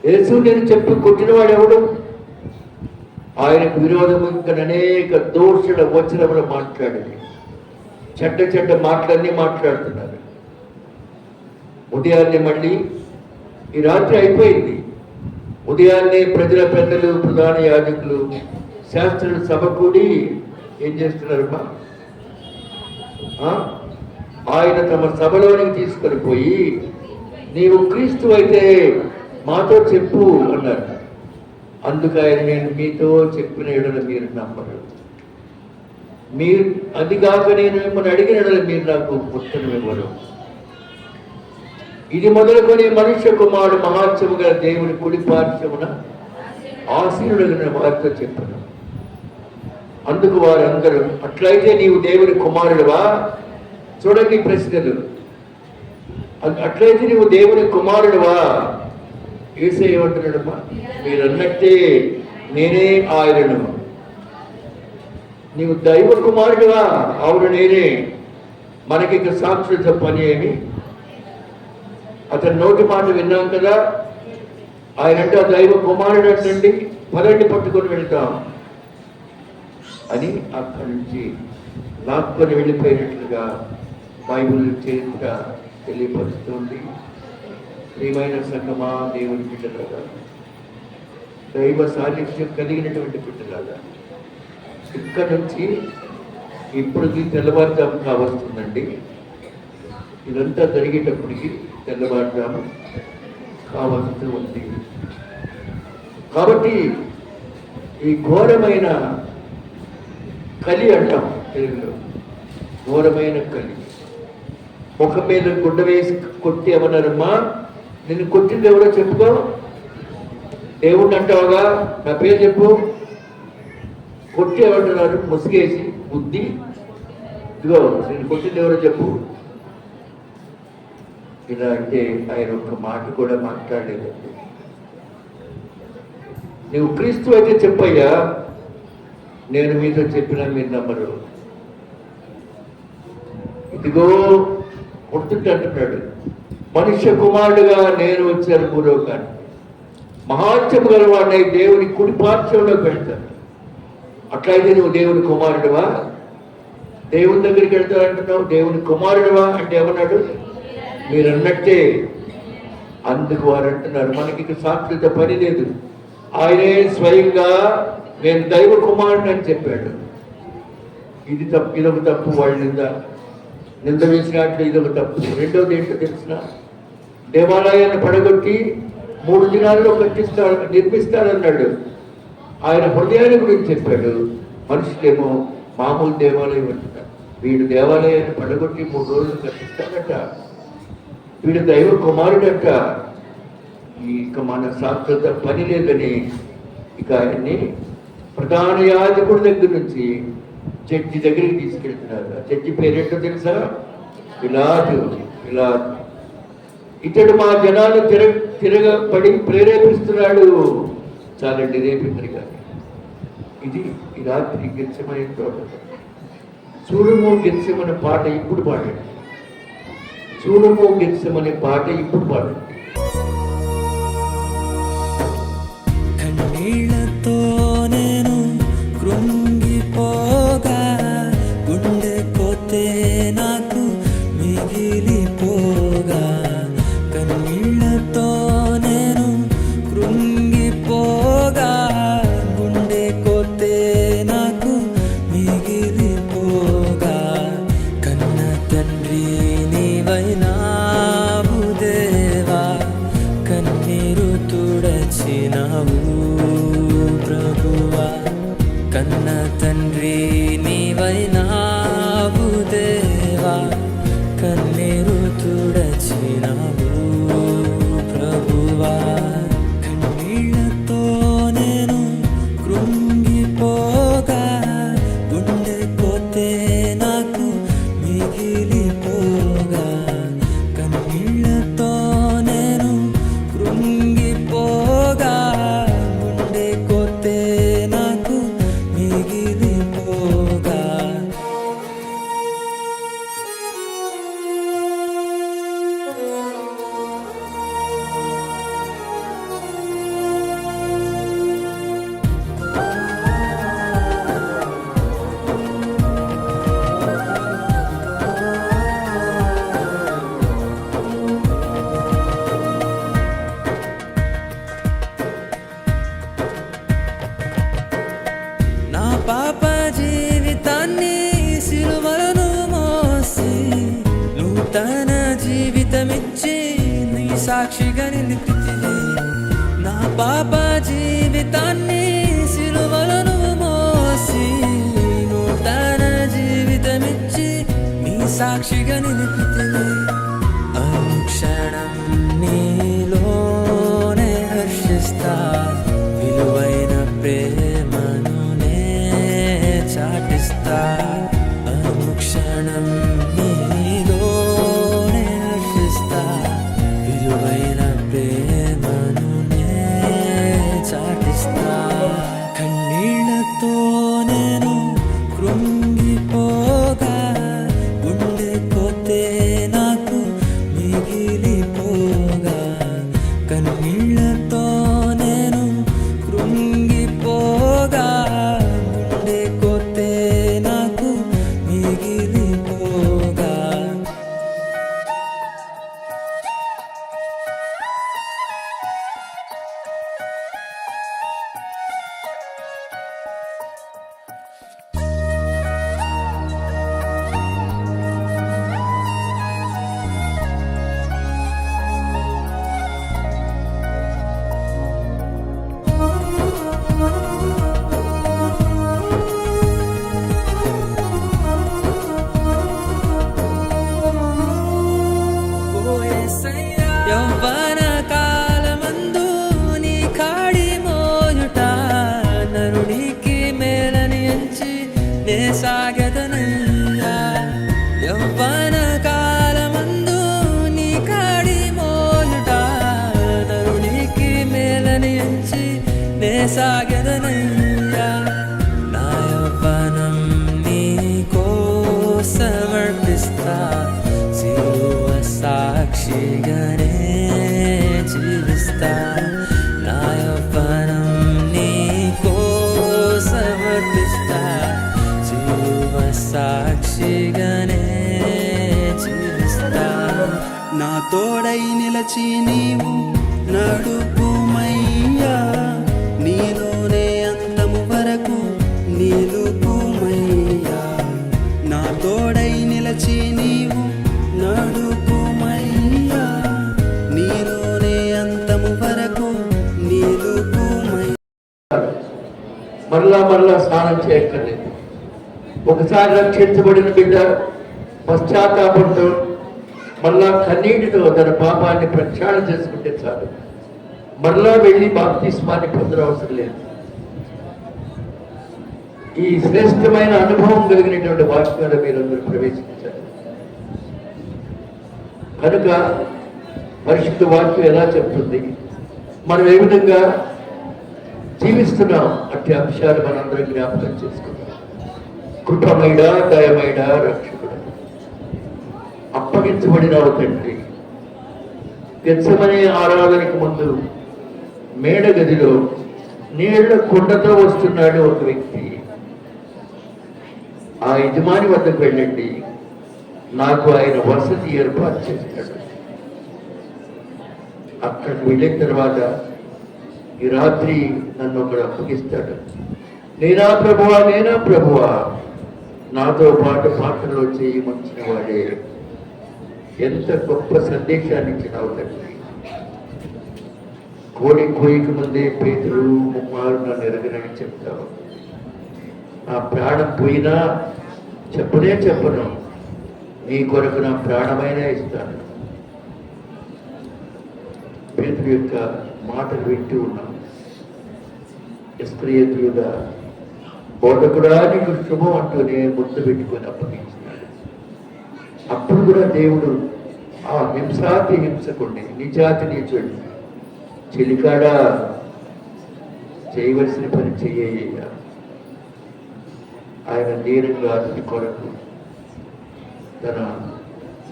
యేసు నేను చెప్పి కొట్టినవాడు ఎవడు? ఆయనకు విరోధము ఇంకా అనేక దోషుల వచనములు మాట్లాడింది. చెడ్డ మాటలన్నీ మాట్లాడుతున్నారు. ఉదయాన్నే మళ్ళీ ఈ రాత్రి అయిపోయింది. ఉదయాన్నే ప్రజల పెద్దలు, ప్రధాన యాజకులు, శాస్త్రులు సభ కూడి ఏం చేస్తున్నారమ్మా, ఆయన తమ సభలోనికి తీసుకొని పోయి, నీవు క్రీస్తు అయితే మాతో చెప్పు అన్నారు. అందుకు ఆయన, నేను మీతో చెప్పిన ఎడల మీరు నమ్మరు, మీరు అదిగాక నేను మిమ్మల్ని అడిగిన ఎడల మీరు నాకు ఉత్తరం ఇవ్వరు. ఇది మొదలుకొని మనుష్య కుమారుడు మహాత్సముగా దేవుని కుడి పార్శ్వమున ఆసీనుడైన వారితో చెప్పాను. అందుకు వారందరూ, అట్లయితే నీవు దేవుని కుమారుడువా? చూడండి ప్రశ్నలు. అట్లయితే నీవు దేవుని కుమారుడువా? యేసయ్య ఏమంటున్నాడమ్మా, మీరు అన్నట్టే నేనే ఆయనను. నీవు దైవ కుమారుడువా? అవును నేనే. మనకి ఇక సాక్షులతో పని ఏమి? అతని నోటి మాట విన్నాం కదా. ఆయన అంటే దైవ కుమారుడు అంటండి, పదండి పట్టుకొని వెళ్తాం. అని అక్కడి నుంచి లాక్కొని వెళ్ళిపోయినట్లుగా బైబిల్ చరిత్ర తెలియపరుస్తుంది. ప్రియమైన సంగమా, దేవుని బిడ్డలాగా, దైవ సాన్నిధ్యం కలిగినటువంటి బిడ్డలాగా, ఇక్కడ నుంచి ఇప్పటికి తెల్లవారుజాము కావస్తుందండి. ఇదంతా జరిగేటప్పటికి తెల్లవారుజాము కావలసి ఉంది. కాబట్టి ఈ ఘోరమైన కలి అంటాం తెలుగులో, ఘోరమైన కలి. ముఖం మీద గుడ్డ వేసి కొట్టి ఏమన్నారమ్మా, నిన్ను కొట్టింది ఎవరో చెప్పుకో, దేవుణ్ణి అంటావుగా, నా పేరు చెప్పు. కొట్టి ఏమంటున్నారు, ముసుగేసి బుద్ధి, ఇదిగో నేను కొట్టింది ఎవరో చెప్పు. ఇలా అంటే ఆయన ఒక్క మాట కూడా మాట్లాడలేదండి. నువ్వు క్రీస్తు అయితే చెప్పయ్యా, నేను మీతో చెప్పినా మీరు నమ్మరు. ఇదిగో కొడుతుంటే అంటున్నాడు, మనుష్య కుమారుడుగా నేను వచ్చాను భూలోకాన్ని, మహాత్యము గలవాడిని దేవుని కుడి పార్శ్వంలో పెడతాను. అట్లయితే నువ్వు దేవుని కుమారుడువా? దేవుని దగ్గరికి వెళ్తానంటున్నావు, దేవుని కుమారుడువా అంటే ఏమన్నాడు? మీరు అన్నట్టే. అందుకు వారు అంటున్నారు, మనకి సాక్షిత పని లేదు, ఆయనే స్వయంగా నేను దైవ కుమారుడు అని చెప్పాడు. ఇది తప్పు, ఇదొక తప్పు. వాళ్ళు నింద వేసినట్లు ఇదొక తప్పు. రెండోది ఏంటో తెలిసిన, దేవాలయాన్ని పడగొట్టి 3 దినాల్లో నిర్మిస్తాడన్నాడు. ఆయన హృదయాన్ని గురించి చెప్పాడు. మనుషులేమో మామూలు దేవాలయం అంటున్నారు. వీడు దేవాలయాన్ని పడగొట్టి 3 రోజులు కట్టిస్తాడట. వీడు దైవ కుమారుడట. ఇక మన శాశ్వత పని లేదని ఇక ఆయన్ని ప్రధాన యాజకుడి దగ్గర నుంచి జడ్జి దగ్గరికి తీసుకెళ్తున్నారు. ఆ జడ్జి పేరేంటో తెలుసా? పిలాతు. ఇతడు మా జనాలు తిరగబడి ప్రేరేపిస్తున్నాడు. చాలండి, రేపు కానీ ఇది ఈ రాత్రి గెలిచమనే తోట. చూడుము గెలిచమనే పాట ఇప్పుడు పాడండి. చూడుము గెలిచమనే పాట ఇప్పుడు పాడండి. కన్నీళ్లతో నేను కృంగిపోగా, గుండె కొతే నాకు మిగిలిపోగా, కన్నీళ్లతో నేను కృంగిపోగా, గుండె కొతే నాకు మిగిలిపోగా, కన్న తండ్రి నీవైనావు దేవా, కన్నీరు తుడచినావు ప్రభువా, కన్న తండ్రి నీవైనావు దేవా, కన్నీరు తుడచినావు ప్రభువా. కన్నీళ్లతో నేను కృంగిపోగా, గుండె కొతే నాకు మిగిలిపోగా, కన్నీళ్లతో నేను కృంగిపోగా, గుండె కొతే నాకు మిగిలిపోగా. నా పాప జీవితాన్ని సిలువను మోసి నూతన జీవితమిచ్చి నీ సాక్షిగా నిలిపితివి. నా పాప జీవితాన్ని సిలువను మోసి నూతన జీవితమిచ్చి నీ సాక్షిగా నిలిపితివి. అనుక్షణం నీలోనే హర్షిస్తా, విలువైన ప్రేమను చాటిస్తా. అనుక్షణం నీలోనే హర్షిస్తా, విలువైన ప్రేమను చాటిస్తా. కన్నీళ్లతో నేను కృంగిపోగా, గుండె కొతే నాకు మిగిలిపో సాక్షిగానే జీవిస్తా. నా తోడై నిలచి నీవు నడుపుమయ్యా, నీలోనే అంతము వరకు నిలుపుమయ్యా. నా తోడై నిలచి నీవు నడుపుమయ్యా, నీలోనే అంతము వరకు నిలుపుమయ్యా. మరలా స్నానం చేయక్కర్లేదు. ఒకసారి రక్షించబడిన బిడ్డ పశ్చాత్తాపంతో మరలా కన్నీటితో తన పాపాన్ని ప్రక్షాళన చేసుకుంటే చాలు. మరలా వెళ్ళి బాప్తిస్మాన్ని పొందనవసరం లేదు. ఈ శ్రేష్టమైన అనుభవం కలిగినటువంటి వాక్యాలు మీరందరూ ప్రవేశించారు కనుక పరిశుద్ధ వాక్యం ఎలా చెప్తుంది, మనం ఏ విధంగా జీవిస్తున్నాం అట్టి అంశాలు మనందరం జ్ఞాపకం చేసుకుంటాం. కృపమైన దయమైన రక్షకుడు, అప్పగించబడిన తండ్రి, గెత్సెమనే ఆరాధనకు ముందు మేడ గదిలో నీళ్ల కుండతో వస్తున్నాడు ఒక వ్యక్తి. ఆ యజమాని వద్దకు వెళ్ళండి, నాకు ఆయన వసతి ఏర్పాటు చేశాడు. అక్కడికి వెళ్ళిన తర్వాత ఈ రాత్రి నన్ను ఒకడు అప్పగిస్తాడు. నేనా ప్రభువా నాతో పాటు పాటలో చేయమంచిన వాడే. ఎంత గొప్ప సందేశాన్ని ఇచ్చినావు తండ్రి. కోడి కోయికి ముందే పేతురు ముమ్మారు నన్ను ఎరగనని చెప్తావు. నా ప్రాణం పోయినా చెప్పను, నీ కొరకు నా ప్రాణమైనా ఇస్తాను. పేతురు యొక్క మాటలు వింటూ ఉన్నాం. ఇస్కరియోతు బోధకుడా నీకు శుభం అంటూనే ముద్దు పెట్టుకొని అప్పగించినాడు. అప్పుడు కూడా దేవుడు ఆ హింసాతి హింసకుడిని, నిజాతి నీచుడిని, చెలికాడా చేయవలసిన పని చెయ్య. ఆయన నేరుగా అతని కొరకు తన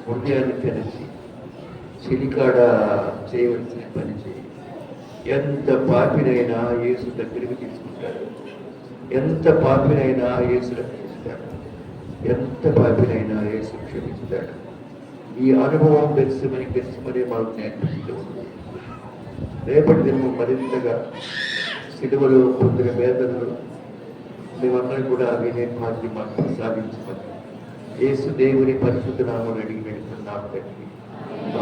హృదయాన్ని తెరిచి చెలికాడ చేయవలసిన పని చేయి. ఎంత పాపినైనా యేసు దగ్గరికి తీసుకుంటాడు. ఎంత పాపినైనా యేసు రక్షిస్తాడు. ఎంత పాపినైనా యేసు క్షమిస్తాడు. ఈ అనుభవం గెలిచిమని మాకు నేర్పిస్తూ ఉంది. రేపటి దినం మరింతగా సిలువలో పొందిన వేదనలు మేమందరం కూడా వినే భాగ్యం మాకు ప్రసాదించమని యేసు దేవుని పరిశుద్ధ నామమున అడిగి వెళ్తున్నాం తండ్రి.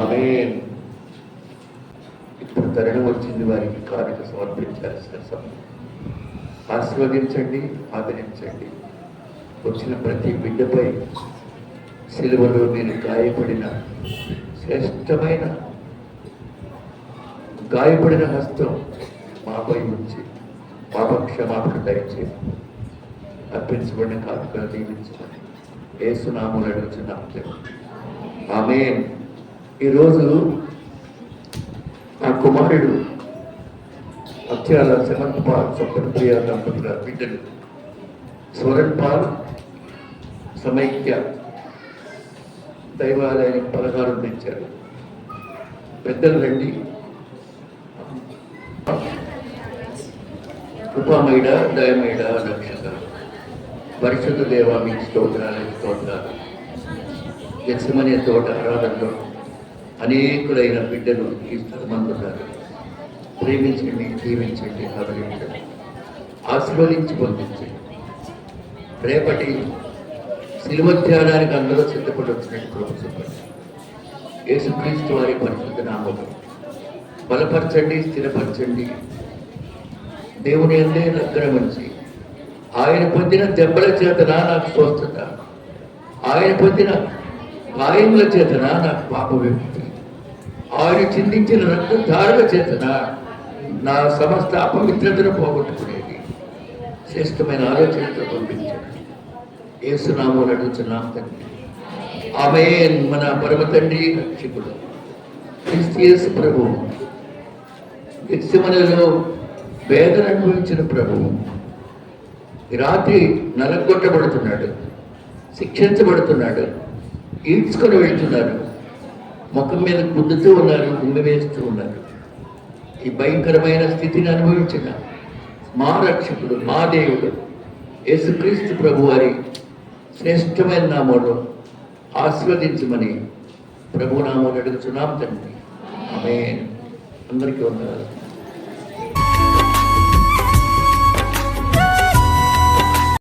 ఆమేన్. ఇప్పుడు తరుణం వచ్చింది వారికి కానుక సమర్పించాల్సిన సమయం. ఆశీర్వదించండి, ఆదరించండి. వచ్చిన ప్రతి బిడ్డపై సిలువలో మీరు గాయపడిన శ్రేష్టమైన గాయపడిన హస్తం మాపై ఉంచి పాప క్షమాపణ దయచేసి అర్పించబడిన కానుక దీవించమని యేసు నామములో అడుగుచున్నాం. ఆమేన్. ఈరోజు ఆ కుమారుడు అత్యాల సెవెంత్ పాల్ స్వప్నప్రియ దంపతుల బిడ్డలు స్వరణ్ పాల్ సమైక్య దైవాలయానికి 16 తెచ్చారు. పెద్దలు రండి. కృపామయుడ దయమయుడ రక్షక పరిశుద్ధ దేవ మీకు స్తోత్రాలు. గెత్సెమనే తోట ఆరాధనలో అనేకులైన బిడ్డలు ఈ స్థలమందున్నారు. ప్రేమించండి, జీవించండి, ఆదరించండి, ఆశీర్వదించి పొందించండి. రేపటి శిలువ ధ్యానానికి అందరూ సిద్ధపడి వచ్చినట్టు ప్రభుత్వం యేసుక్రీస్తు వారి పరిశుద్ధ నామములో బలపరచండి, స్థిరపరచండి. దేవుని అందే దగ్గర ఉంచి ఆయన పొందిన దెబ్బల చేతన నాకు స్వస్థత, ఆయన పొందిన గాయముల చేతన నాకు పాప విముక్తి, ఆయన చిందించిన రక్తధారల చేతన నా సమస్త అపవిత్రతను పోగొట్టుకునేది. శ్రేష్టమైన ఆలోచనతో పంపించండి. యేసునామములో అడుగుచున్నాం తండ్రి. ఆమేన్. మన పరమ తండ్రి రక్షకుడు క్రీస్తు యేసు ప్రభువు గెత్సెమనేలో వేదన అనుభవించిన ప్రభువు ఈ రాత్రి నలగొట్టబడుతున్నాడు, శిక్షించబడుతున్నాడు, ఈడ్చుకొని వెళ్తున్నారు, ముఖం మీద గుద్దుతూ ఉన్నారు, వేస్తూ ఉన్నారు. ఈ భయంకరమైన స్థితిని అనుభవించిన మా రక్షకుడు, మా దేవుడు యేసుక్రీస్తు ప్రభు వారి శ్రేష్టమైన నామంలో ఆశీర్వదించమని ప్రభు నామాలు అడుగుతున్నాం తండ్రి. ఆమేన్. అందరికీ వందనాలు.